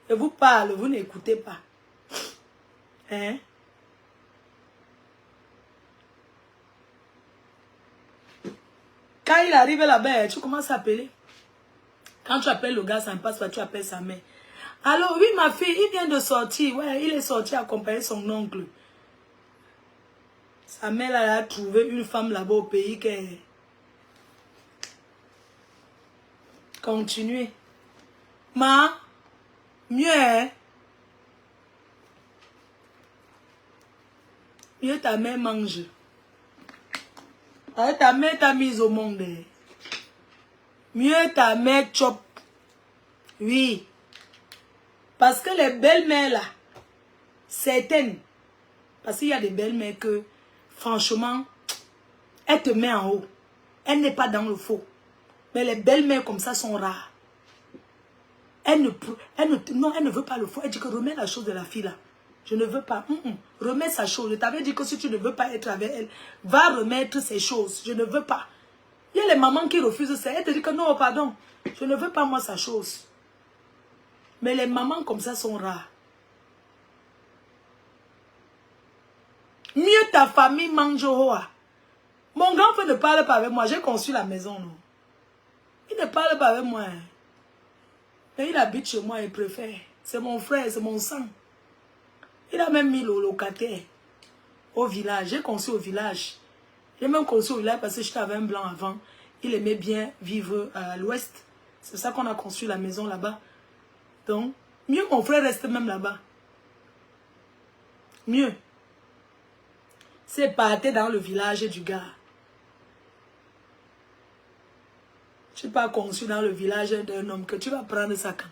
Et vous parle, vous n'écoutez pas. Hein? Quand il arrive là-bas, tu commences à appeler. Quand tu appelles le gars, ça ne passe pas, tu appelles sa mère. Alors, oui, ma fille, il vient de sortir. Ouais, il est sorti accompagner son oncle. Sa mère, elle a trouvé une femme là-bas au pays qui est... Continuez. Ma, mieux, hein? Mieux ta mère mange. Ta mère t'a mise au monde. Mieux ta mère chope. Oui. Parce que les belles-mères là, certaines, parce qu'il y a des belles-mères que, franchement, elles te mettent en haut. Elle n'est pas dans le faux. Mais les belles-mères comme ça sont rares. Elle ne veut pas le faux. Elle dit que remets la chose de la fille là. Je ne veux pas. Remets sa chose. Je t'avais dit que si tu ne veux pas être avec elle, va remettre ses choses. Je ne veux pas. Il y a les mamans qui refusent ça. Elle te dit que non, pardon. Je ne veux pas moi sa chose. Mais les mamans comme ça sont rares. Mieux ta famille mange au roi. Mon grand frère ne parle pas avec moi. J'ai conçu la maison, non. Il ne parle pas avec moi. Mais il habite chez moi, il préfère. C'est mon frère, c'est mon sang. Il a même mis le locataire au village. J'ai conçu au village. J'ai même conçu au village parce que j'étais avec un blanc avant. Il aimait bien vivre à l'ouest. C'est ça qu'on a conçu la maison là-bas. Donc, mieux mon frère reste même là-bas. Mieux. C'est parti dans le village du gars. Tu n'es pas conçu dans le village d'un homme que tu vas prendre ça quand?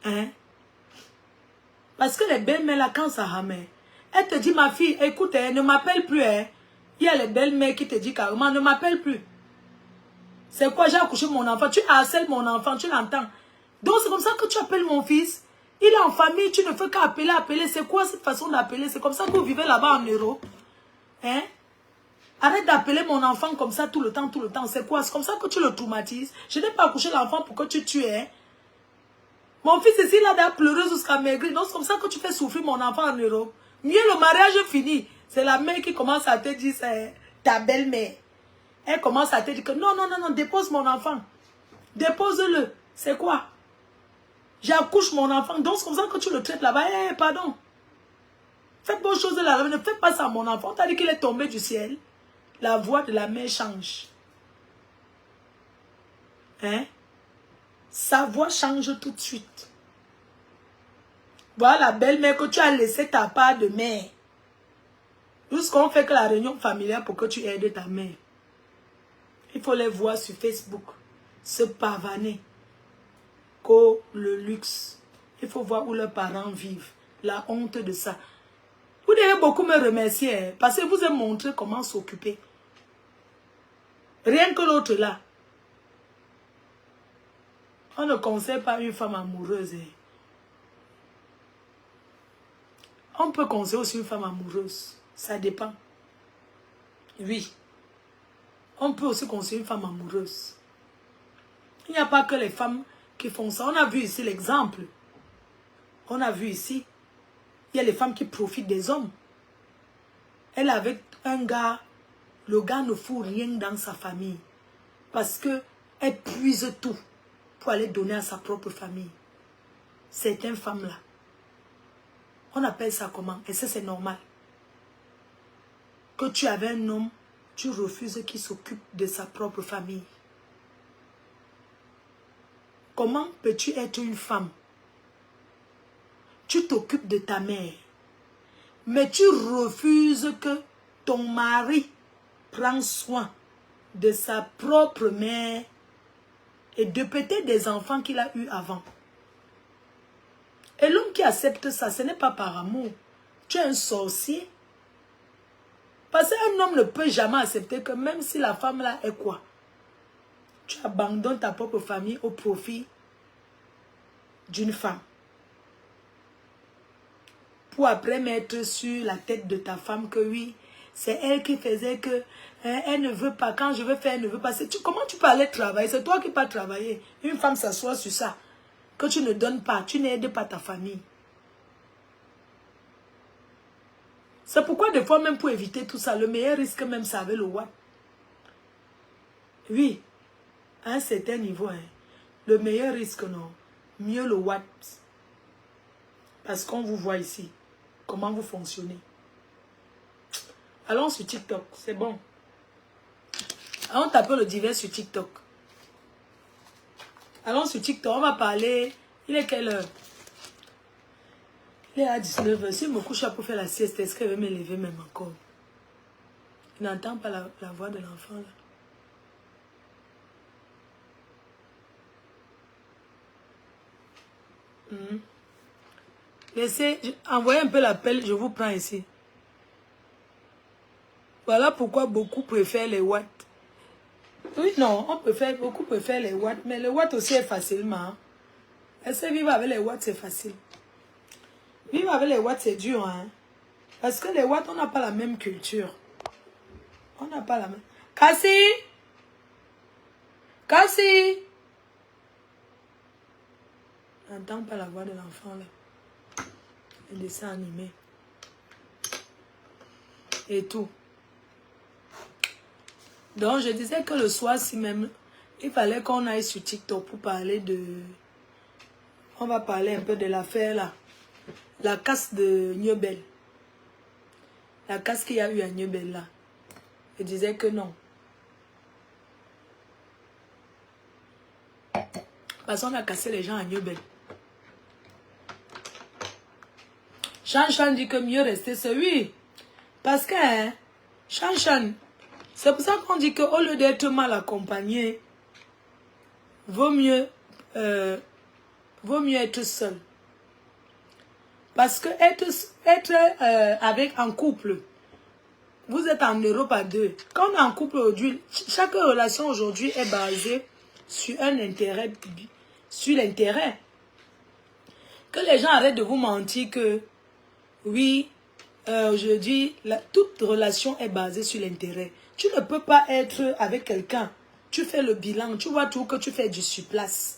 Hein? Parce que les belles-mères là, quand ça ramène, elle te dit, ma fille, écoute, ne m'appelle plus. Hein. Il y a les belles-mères qui te disent carrément, ne m'appelle plus. C'est quoi, j'ai accouché mon enfant, tu harcèles mon enfant, tu l'entends. Donc c'est comme ça que tu appelles mon fils. Il est en famille, tu ne fais qu'appeler, appeler. C'est quoi cette façon d'appeler? C'est comme ça que vous vivez là-bas en Europe. Hein? Arrête d'appeler mon enfant comme ça tout le temps, tout le temps. C'est quoi? C'est comme ça que tu le traumatises. Je n'ai pas accouché l'enfant pour que tu tues. Hein? Mon fils ici, il a pleuré jusqu'à maigrir. Donc c'est comme ça que tu fais souffrir mon enfant en Europe. Mieux le mariage est fini. C'est la mère qui commence à te dire, c'est ta belle-mère. Elle commence à te dire que non, non, non, non, dépose mon enfant. Dépose-le. C'est quoi? J'accouche mon enfant. Donc c'est comme ça que tu le traites là-bas. Eh, pardon. Faites bonne chose là. Ne faites pas ça à mon enfant. T'as dit qu'il est tombé du ciel. La voix de la mère change. Hein? Sa voix change tout de suite. Voilà la belle-mère que tu as laissé ta part de mère. Jusqu'on fait que la réunion familiale pour que tu aides ta mère. Il faut les voir sur Facebook. Se pavaner. Que le luxe. Il faut voir où leurs parents vivent. La honte de ça. Vous devez beaucoup me remercier. Hein, parce que vous avez montré comment s'occuper. Rien que l'autre là. On ne conseille pas une femme amoureuse. Hein. On peut conseiller aussi une femme amoureuse. Ça dépend. Oui. On peut aussi conseiller une femme amoureuse. Il n'y a pas que les femmes qui font ça. On a vu ici l'exemple. On a vu ici. Il y a les femmes qui profitent des hommes. Elle est avec un gars. Le gars ne fout rien dans sa famille. Parce qu'elle puise tout pour aller donner à sa propre famille. Certaines femmes-là. On appelle ça comment? Et ça, c'est normal. Que tu avais un homme, tu refuses qu'il s'occupe de sa propre famille. Comment peux-tu être une femme? Tu t'occupes de ta mère. Mais tu refuses que ton mari prenne soin de sa propre mère et de peut-être des enfants qu'il a eus avant. Et l'homme qui accepte ça, ce n'est pas par amour. Tu es un sorcier. Parce qu'un homme ne peut jamais accepter que même si la femme là est quoi? Tu abandonnes ta propre famille au profit d'une femme. Pour après mettre sur la tête de ta femme que oui, c'est elle qui faisait que elle ne veut pas. Quand je veux faire, elle ne veut pas. Comment tu peux aller travailler? C'est toi qui peux travailler. Une femme s'assoit sur ça. Que tu ne donnes pas, tu n'aides pas ta famille. C'est pourquoi des fois même pour éviter tout ça, le meilleur risque même c'est avec le Watt. Oui, à un certain niveau, hein, le meilleur risque non, mieux le Watt. Parce qu'on vous voit ici, comment vous fonctionnez. Allons sur TikTok, c'est bon. Allons taper le divers sur TikTok. Allons sur TikTok, on va parler. Il est quelle heure? Il est à 19h. Si je me couche pour faire la sieste, est-ce qu'elle va me lever même encore? Je n'entends pas la voix de l'enfant là. Laissez, envoyez un peu l'appel, je vous prends ici. Voilà pourquoi beaucoup préfèrent les watts. Oui, non, beaucoup préfèrent les watts, mais les watts aussi est facilement. Est-ce que vivre avec les Watts, c'est facile? Vivre avec les Watts, c'est dur, hein? Parce que les Watts, on n'a pas la même culture. On n'a pas la même... Cassie! Cassie! N'entends pas la voix de l'enfant, là. Un dessin animé. Et tout. Donc, je disais que le soir, si même, il fallait qu'on aille sur TikTok pour parler de... On va parler un peu de l'affaire, là. La casse de Niobel. La casse qu'il y a eu à Niobel, là. Je disais que non. Parce qu'on a cassé les gens à Niobel. Chan dit que mieux rester seul. Oui. Parce que, hein, Chan, c'est pour ça qu'on dit qu'au lieu d'être mal accompagné, vaut mieux être seul. Parce que être avec un couple, vous êtes en Europe à deux. Quand on est en couple aujourd'hui, chaque relation aujourd'hui est basée sur un intérêt, sur l'intérêt. Que les gens arrêtent de vous mentir que, oui, aujourd'hui, toute relation est basée sur l'intérêt. Tu ne peux pas être avec quelqu'un, tu fais le bilan, tu vois tout que tu fais du surplace.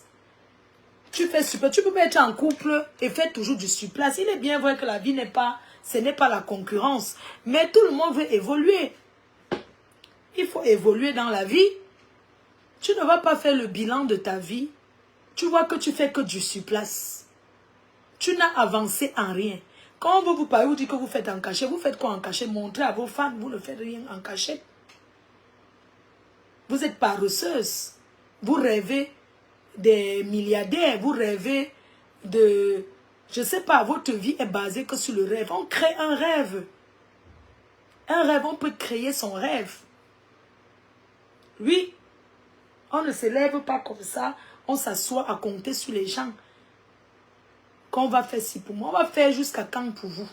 Tu peux pas être en couple et faire toujours du surplace. Il est bien vrai que la vie ce n'est pas la concurrence. Mais tout le monde veut évoluer. Il faut évoluer dans la vie. Tu ne vas pas faire le bilan de ta vie. Tu vois que tu fais que du surplace. Tu n'as avancé en rien. Quand on veut vous parler, vous dites que vous faites en cachet. Vous faites quoi en cachet? Montrez à vos fans, vous ne faites rien en cachet. Vous êtes paresseuse. Vous rêvez des milliardaires, vous rêvez de... Je ne sais pas, votre vie est basée que sur le rêve. On crée un rêve. Un rêve, on peut créer son rêve. Oui, on ne se lève pas comme ça. On s'assoit à compter sur les gens. Qu'on va faire ci pour moi. On va faire jusqu'à quand pour vous?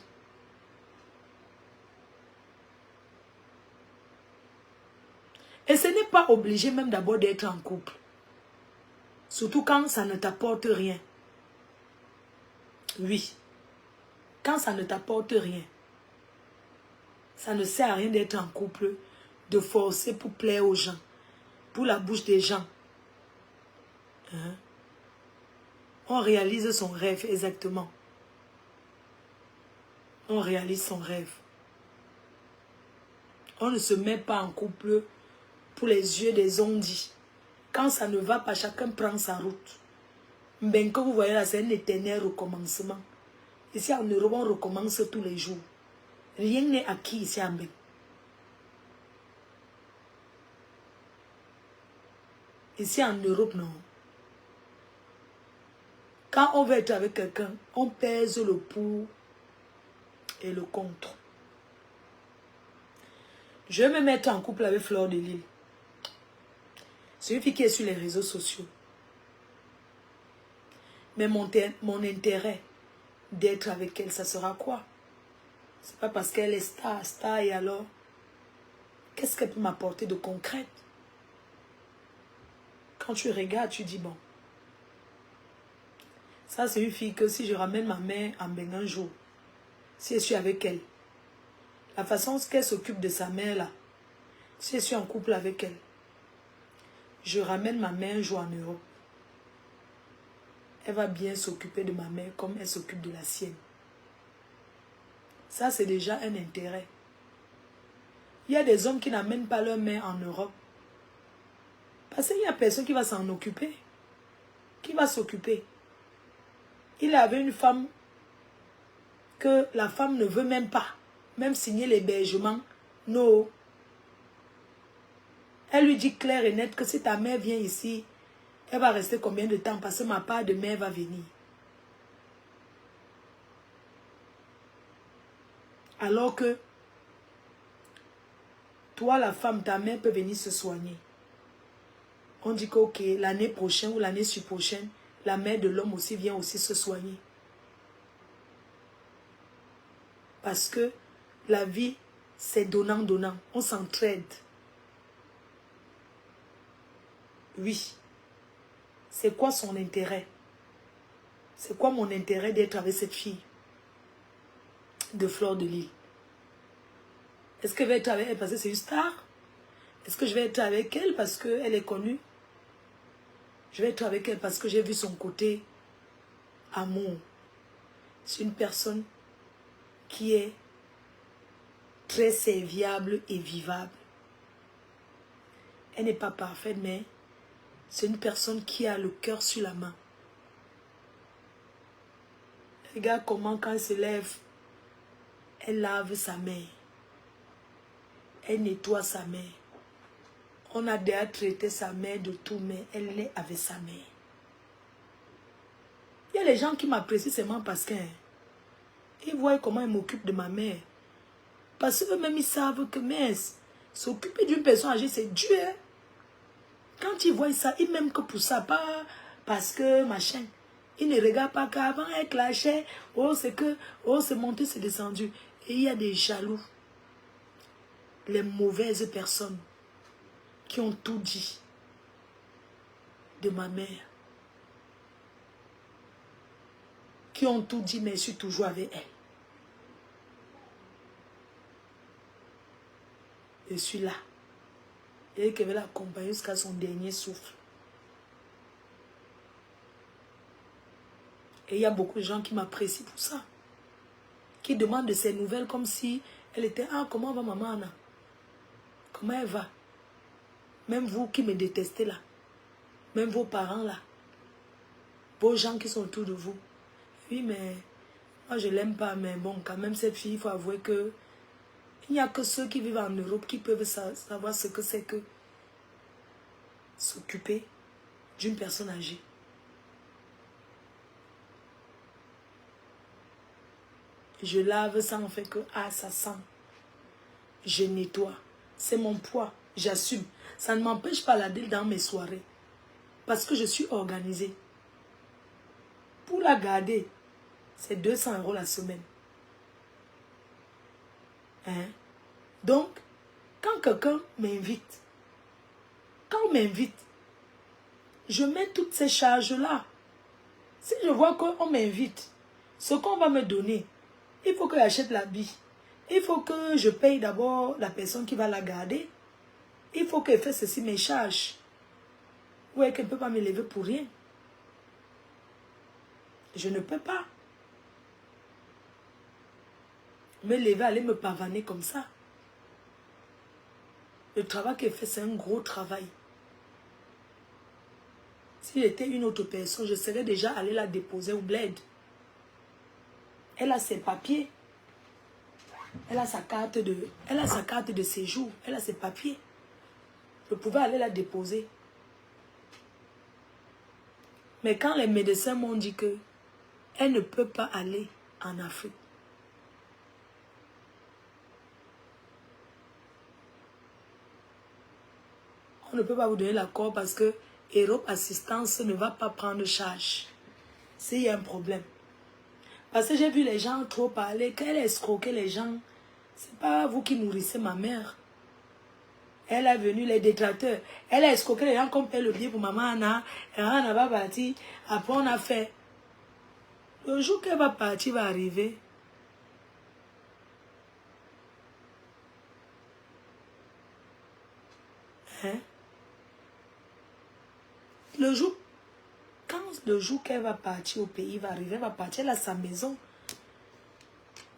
Et ce n'est pas obligé même d'abord d'être en couple. Surtout quand ça ne t'apporte rien. Oui. Quand ça ne t'apporte rien. Ça ne sert à rien d'être en couple, de forcer pour plaire aux gens. Pour la bouche des gens. Hein? On réalise son rêve, exactement. On réalise son rêve. On ne se met pas en couple pour les yeux des ondits. Quand ça ne va pas, chacun prend sa route. Mais comme vous voyez là, c'est un éternel recommencement. Ici en Europe, on recommence tous les jours. Rien n'est acquis ici en Belgique. Ici en Europe, non. Quand on veut être avec quelqu'un, on pèse le pour et le contre. Je vais me mettre en couple avec Fleur de Lille. C'est une fille qui est sur les réseaux sociaux. Mais mon intérêt d'être avec elle, ça sera quoi? C'est pas parce qu'elle est star et alors, qu'est-ce qu'elle peut m'apporter de concret? Quand tu regardes, tu dis bon. Ça, c'est une fille que si je ramène ma mère en Bénin un jour, si je suis avec elle, la façon qu'elle s'occupe de sa mère là, si je suis en couple avec elle, je ramène ma mère un jour en Europe. Elle va bien s'occuper de ma mère comme elle s'occupe de la sienne. Ça, c'est déjà un intérêt. Il y a des hommes qui n'amènent pas leur mère en Europe. Parce qu'il n'y a personne qui va s'en occuper. Qui va s'occuper? Il avait une femme que la femme ne veut même pas. Même signer l'hébergement. Non. Elle lui dit clair et net que si ta mère vient ici, elle va rester combien de temps? Parce que ma part de mère va venir. Alors que toi, la femme, ta mère peut venir se soigner. On dit que ok, l'année prochaine ou l'année prochaine, la mère de l'homme aussi vient aussi se soigner. Parce que la vie, c'est donnant-donnant. On s'entraide. Oui. C'est quoi son intérêt? C'est quoi mon intérêt d'être avec cette fille de Fleur de Lys? Est-ce que je vais être avec elle parce que c'est une star? Est-ce que je vais être avec elle parce qu'elle est connue? Je vais être avec elle parce que j'ai vu son côté amour. C'est une personne qui est très serviable et vivable. Elle n'est pas parfaite, mais c'est une personne qui a le cœur sur la main. Regarde comment quand elle se lève, elle lave sa main. Elle nettoie sa main. On a déjà traité sa main de tout, mais elle est avec sa main. Il y a les gens qui m'apprécient seulement parce qu'ils voient comment elle m'occupe de ma mère. Parce qu'eux-mêmes, ils savent que s'occuper d'une personne âgée, c'est dur. Hein? Quand ils voient ça, ils m'aiment que pour ça, pas parce que machin. Ils ne regardent pas qu'avant, elle clashait. Oh, c'est que, oh, c'est monté, c'est descendu. Et il y a des jaloux. Les mauvaises personnes qui ont tout dit de ma mère. Qui ont tout dit, mais je suis toujours avec elle. Je suis là. Et qu'elle va l'accompagner jusqu'à son dernier souffle. Et il y a beaucoup de gens qui m'apprécient pour ça. Qui demandent de ses nouvelles comme si elle était... Ah, comment va maman Anna? Comment elle va? Même vous qui me détestez là. Même vos parents là. Vos gens qui sont autour de vous. Oui, mais... Moi, je l'aime pas, mais bon, quand même, cette fille, il faut avouer que... Il n'y a que ceux qui vivent en Europe qui peuvent savoir ce que c'est que... s'occuper d'une personne âgée. Je lave, ça en fait que, ah, ça sent. Je nettoie. C'est mon poids. J'assume. Ça ne m'empêche pas d'aller dans mes soirées. Parce que je suis organisée. Pour la garder, c'est 200 € la semaine. Hein? Donc, quand quelqu'un m'invite, quand on m'invite, je mets toutes ces charges-là. Si je vois qu'on m'invite, ce qu'on va me donner, il faut que j'achète l'habit. Il faut que je paye d'abord la personne qui va la garder. Il faut qu'elle fasse ceci, mes charges. Ouais, qu'elle ne peut pas me lever pour rien. Je ne peux pas me lever, aller me pavaner comme ça. Le travail qu'elle fait, c'est un gros travail. Si j'étais une autre personne, je serais déjà allée la déposer au bled. Elle a ses papiers. Elle a sa carte de séjour. Elle a ses papiers. Je pouvais aller la déposer. Mais quand les médecins m'ont dit que elle ne peut pas aller en Afrique. On ne peut pas vous donner l'accord parce que Europe Assistance ne va pas prendre charge. S'il y a un problème. Parce que j'ai vu les gens trop parler, qu'elle escroquait les gens. C'est pas vous qui nourrissez ma mère. Elle est venue, les détracteurs. Elle a escroqué les gens comme paye le billet pour maman Anna. Et Anna va partir. Après, on a fait. Le jour qu'elle va partir va arriver. Hein? Le jour qu'elle va partir au pays va arriver, elle va partir, elle a sa maison.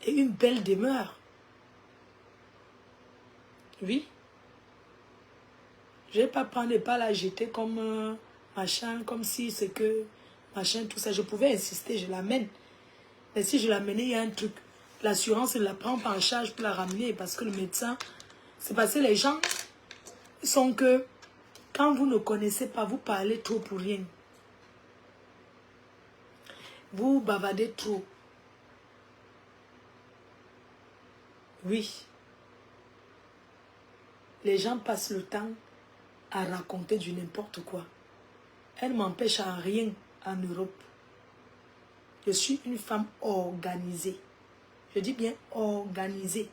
Et une belle demeure. Oui. Je ne vais pas prendre et pas la jeter comme machin, comme si c'est que machin, tout ça. Je pouvais insister, je l'amène. Mais si je l'amenais, il y a un truc. L'assurance ne la prend pas en charge pour la ramener parce que le médecin, c'est parce que les gens sont que quand vous ne connaissez pas, vous parlez trop pour rien. Vous bavardez trop. Oui. Les gens passent le temps à raconter du n'importe quoi. Elle ne m'empêche à rien en Europe. Je suis une femme organisée. Je dis bien organisée.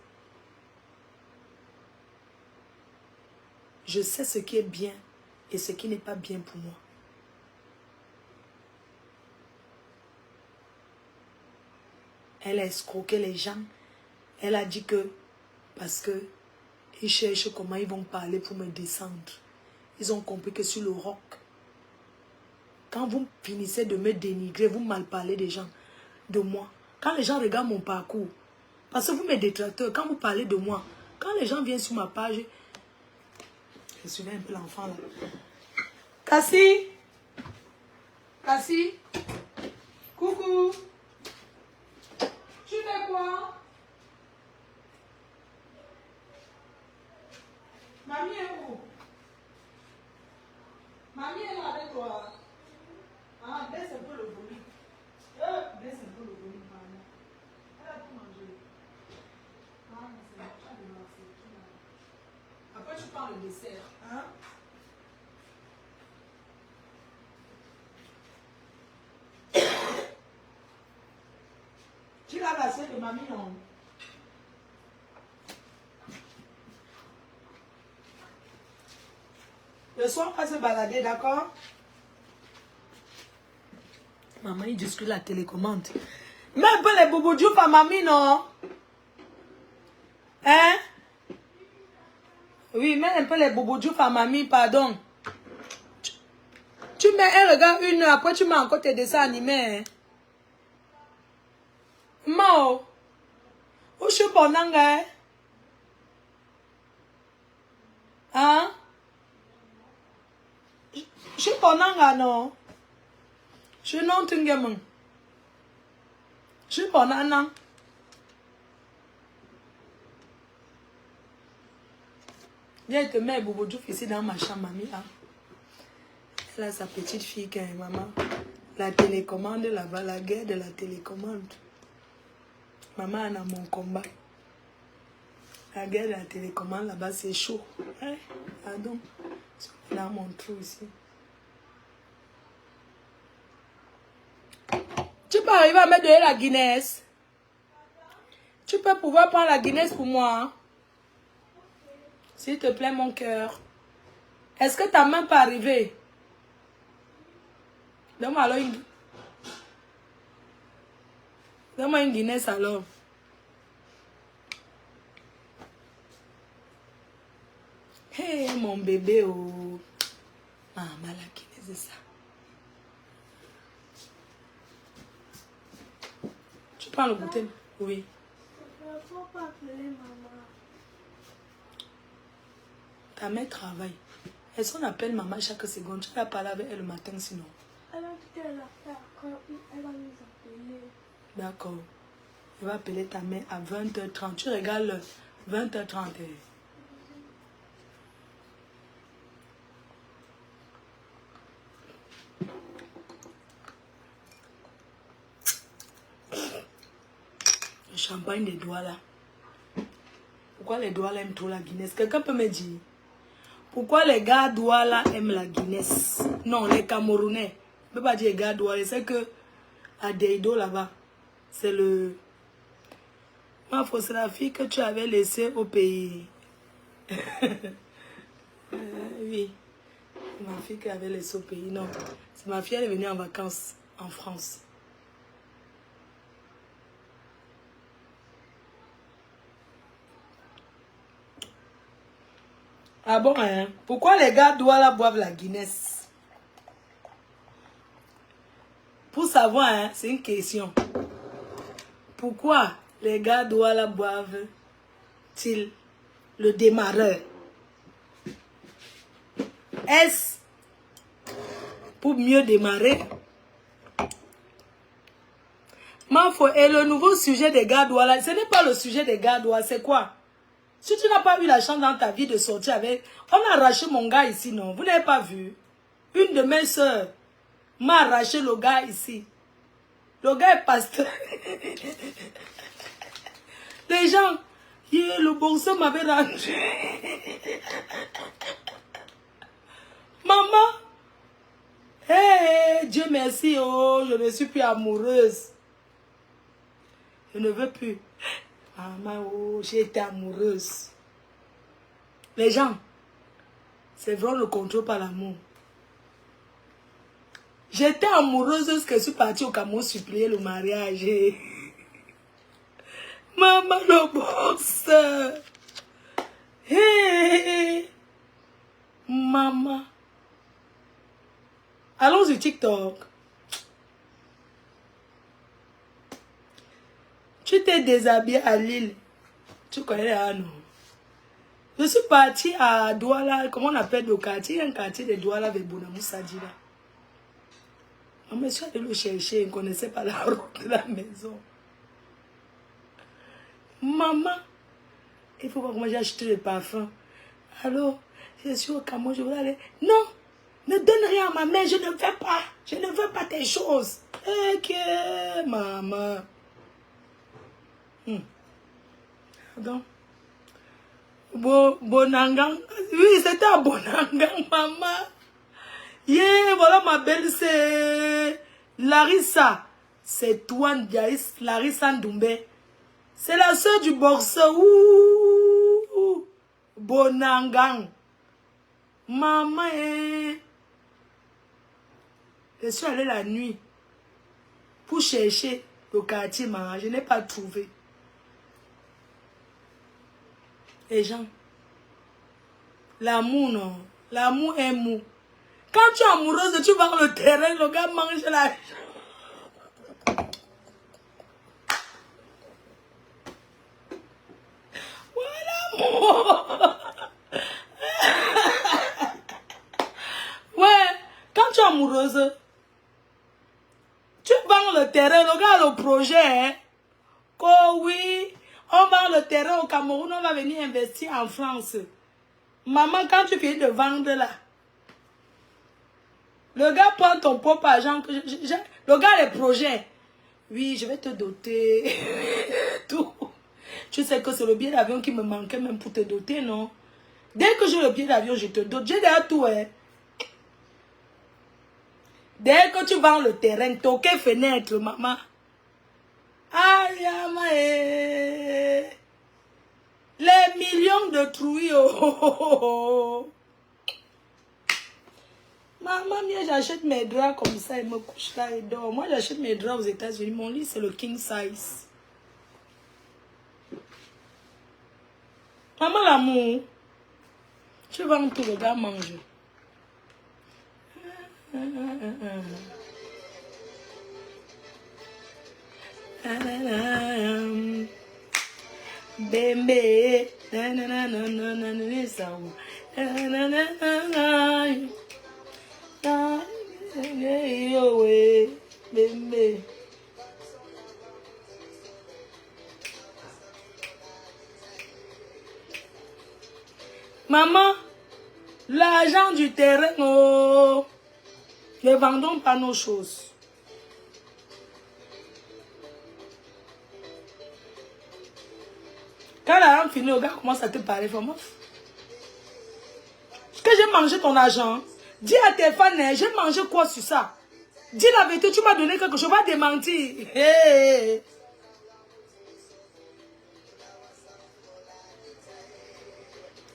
Je sais ce qui est bien et ce qui n'est pas bien pour moi. Elle a escroqué les gens. Elle a dit que, parce que ils cherchent comment ils vont parler pour me descendre. Ils ont compris que sur le roc, quand vous finissez de me dénigrer, vous mal parlez des gens, de moi. Quand les gens regardent mon parcours, parce que vous mes détracteurs, quand vous parlez de moi, quand les gens viennent sur ma page, je suis un peu l'enfant là. Cassie, Cassie, coucou, tu fais quoi? Mamie est où? Mamie est là avec toi. Ah, baisse un peu le volume. Baisse un peu le volume, pardon. Elle a tout mangé. Ah, c'est bon, tu as de la. Après, tu prends le dessert. Hein? Tu l'as l'assiette de mamie, non? Le soir, on va se balader, d'accord? Maman, il discute la télécommande. Mets un peu les boubou diouf à mamie, non? Hein? Oui, mets un peu les boubou diouf à mamie, pardon. Tu mets un regard 1 heure, après tu mets encore tes dessins animés. Hein? Mao. Où je suis bon, hein? Hein? Je suis bon, non? Je suis non, tu n'es je suis bon, non? Viens te mettre Bobo Diouf ici dans ma chambre, mamie. Hein? Elle a sa petite fille qui est maman. La télécommande là-bas, la guerre de la télécommande. Maman a mon combat. La guerre de la télécommande là-bas, c'est chaud. Hein? Pardon. Dans mon trou ici. Tu peux arriver à me donner la Guinness? Tu peux pouvoir prendre la Guinness pour moi? Hein? S'il te plaît, mon cœur. Est-ce que ta main peut arriver? Donne-moi alors une... Donne-moi une Guinness alors. Hé, mon bébé, oh. Maman, la Guinness, c'est ça. Tu prends le goûter? Oui. Il ne faut pas appeler maman. Ta mère travaille. Est-ce qu'on appelle maman chaque seconde? Tu vas parler avec elle le matin sinon. Elle a dit qu'elle a fait quand elle va nous appeler. D'accord. Elle va appeler ta mère à 20h30. Tu regardes l'heure. 20h30. Le champagne des doigts là. Pourquoi les doigts là aiment trop la Guinness? Quelqu'un peut me dire? Pourquoi les gars doigts là aiment la Guinness? Non, les Camerounais. Je ne peux pas dire les gars doigts. C'est que à Deido là-bas, c'est le... c'est la fille que tu avais laissée au pays. Oui. Ma fille qui avait laissé au pays. Non. C'est ma fille, elle est venue en vacances en France. Ah bon, hein? Pourquoi les gars doivent là boivent la Guinness? Pour savoir, hein, c'est une question. Pourquoi les gars doivent là boivent-ils le démarreur? Est-ce pour mieux démarrer? Et le nouveau sujet des gars doigts là, ce n'est pas le sujet des gars doigts, c'est quoi? Si tu n'as pas eu la chance dans ta vie de sortir avec... On a arraché mon gars ici, non? Vous n'avez pas vu? Une de mes soeurs m'a arraché le gars ici. Le gars est pasteur. Les gens, le bon sang m'avait rendu. Maman, hey, Dieu merci, oh, je ne suis plus amoureuse. Je ne veux plus. Maman, oh, j'ai été amoureuse. Les gens, c'est vrai, on ne contrôle pas l'amour. J'étais amoureuse lorsque je suis partie au Cameroun supplier le mariage. Maman le boss. Hey. Maman. Allons sur TikTok. Tu t'es déshabillé à Lille. Tu connais là, non? Je suis partie à Douala. Comment on appelle le quartier? Un quartier de Douala avec Bonamoussa Dila. Je suis allée le chercher. Je ne connaissais pas la route de la maison. Maman, il faut voir comment j'ai acheté le parfum. Alors, je suis au Cameroun, je voulais aller. Non, ne donne rien à ma mère, je ne veux pas. Je ne veux pas tes choses. Ok, maman. Pardon. Bonangang. Oui, c'était à Bonangang, maman. Yeah, voilà ma belle, c'est Larissa. C'est toi, Larissa Ndoumbe. C'est la soeur du boxeur. Ouh, Bonangang. Maman, je suis allée la nuit pour chercher le quartier, maman. Je n'ai pas trouvé. Et Jean, l'amour, non. L'amour est mou. Quand tu es amoureuse, tu vas sur le terrain, le gars mange la... Ouais, quand tu es amoureuse, tu vends le terrain, regarde le projet. Hein? Oh oui, on vend le terrain au Cameroun, on va venir investir en France. Maman, quand tu finis de vendre là, le gars prend ton propre argent. Le gars, les projets. Oui, je vais te doter. Tout. Tu sais que c'est le billet d'avion qui me manquait même pour te doter, non? Dès que j'ai le billet d'avion, je te dote. J'ai déjà tout, hein. Dès que tu vends le terrain, toquer fenêtre, maman. Aïe, aïe. Les millions de trouilles. Oh. Maman, j'achète mes draps comme ça, et me couche là et dort. Moi, j'achète mes draps aux États-Unis. Mon lit, c'est le king size. Maman, l'amour. Tu vends tout, le gars mange. Bébé. Bébé. Maman, l'argent du terrain, oh, ne vendons pas nos choses. Quand l'argent finit, le gars commence à te parler, vraiment. Est-ce que j'ai mangé ton argent? Dis à tes fans, j'ai mangé quoi sur ça? Dis la vérité, tu m'as donné quelque chose, va démentir. Hey.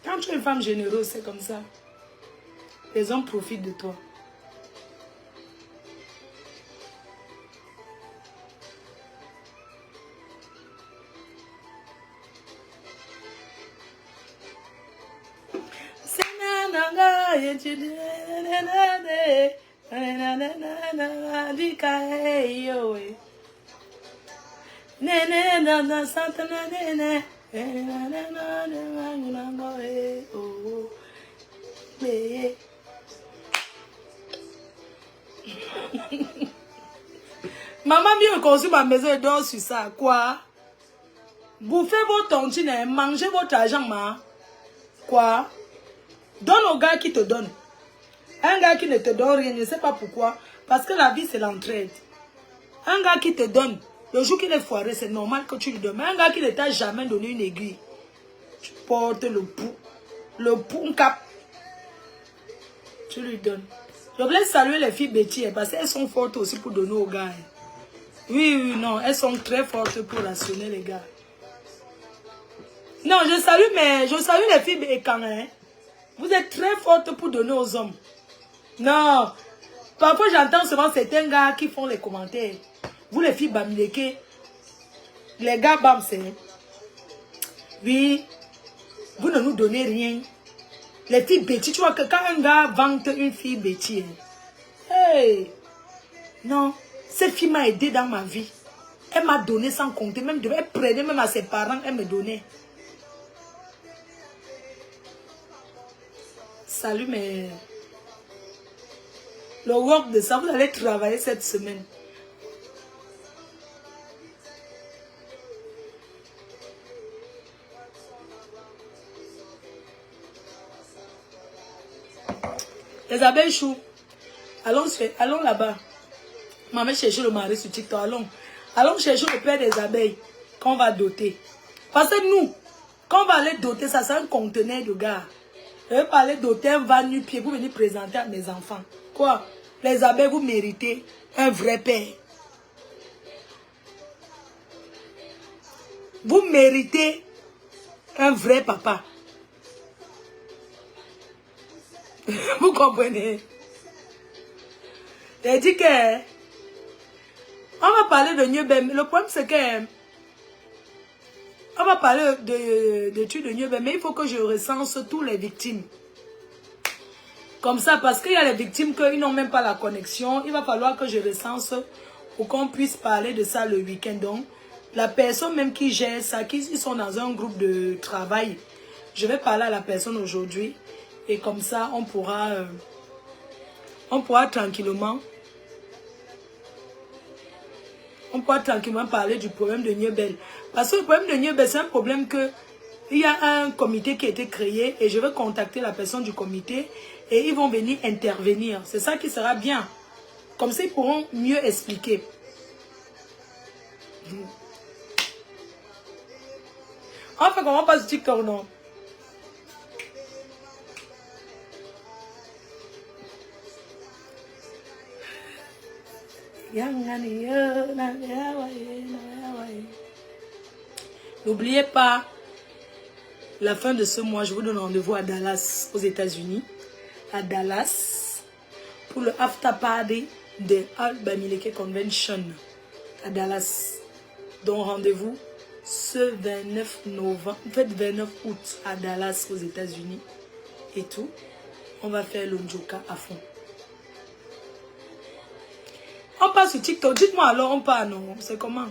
Quand tu es une femme généreuse, c'est comme ça. Les hommes profitent de toi. Maman vient construire ma maison et dort sur ça. Quoi? Bouffez vos tontines, mangez votre argent, ma. Quoi? Donne au gars qui te donne. Un gars qui ne te donne rien, je ne sais pas pourquoi. Parce que la vie, c'est l'entraide. Un gars qui te donne, le jour qu'il est foiré, c'est normal que tu lui donnes. Mais un gars qui ne t'a jamais donné une aiguille, tu portes le pouls cap. Tu lui donnes. Je voulais saluer les filles bêtises parce qu'elles sont fortes aussi pour donner aux gars. Oui, non, elles sont très fortes pour rationner les gars. Non, je salue les filles bécans, hein. Vous êtes très fortes pour donner aux hommes. Non. Parfois, j'entends seulement certains gars qui font les commentaires. Vous, les filles bamileke, les gars bam, c'est... Oui, vous ne nous donnez rien. Les filles bêtises, tu vois que quand un gars vante une fille bêtise, hey, non, cette fille m'a aidé dans ma vie. Elle m'a donné sans compter, même elle prenait même à ses parents, elle me donnait. Salut, mais le work de ça, vous allez travailler cette semaine. Les abeilles choux, allons là-bas. Maman chercher le mari sur TikTok, allons chercher le père des abeilles qu'on va doter. Parce que nous, quand on va aller doter, ça c'est un conteneur de gars. Je vais pas aller doter un van nu-pied pour venir présenter à mes enfants. Quoi? Les abeilles, vous méritez un vrai père. Vous méritez un vrai papa. Vous comprenez? J'ai dit que on va parler de Niobem. Le problème c'est que on va parler de tuer de Niobem, mais il faut que je recense tous les victimes. Comme ça, parce qu'il y a les victimes qui n'ont même pas la connexion, il va falloir que je recense pour qu'on puisse parler de ça le week-end. Donc, la personne même qui gère ça, ils sont dans un groupe de travail. Je vais parler à la personne aujourd'hui. Et comme ça, on pourra tranquillement parler du problème de Niobel. Parce que le problème de Niobel, c'est un problème que il y a un comité qui a été créé et je vais contacter la personne du comité et ils vont venir intervenir. C'est ça qui sera bien. Comme ça, ils pourront mieux expliquer. Enfin, comment on passe du TikTok, non? N'oubliez pas, la fin de ce mois, je vous donne rendez-vous à Dallas, aux États-Unis. À Dallas, pour le after party de Alba Mileke Convention. À Dallas. Donc rendez-vous ce 29 novembre, en fait 29 août à Dallas, aux États-Unis. Et tout. On va faire l'Onjoka à fond. On passe sur TikTok. Dites-moi alors, on part, non? C'est comment?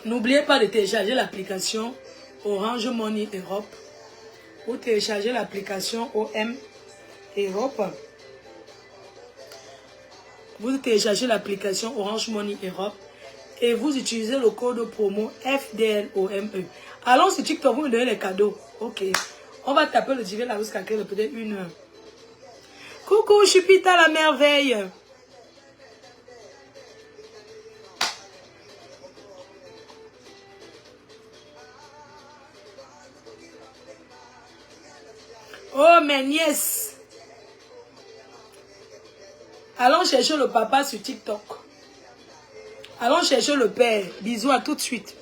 N'oubliez pas de télécharger l'application Orange Money Europe ou télécharger l'application OM Europe. Vous téléchargez l'application Orange Money Europe et vous utilisez le code promo FDLOME. Allons sur TikTok, vous me donnez les cadeaux. Ok. On va taper le divin là jusqu'à peut-être 1 heure. Coucou, Chupita la merveille. Oh, mes nièces. Allons chercher le papa sur TikTok. Allons chercher le père. Bisous à tout de suite.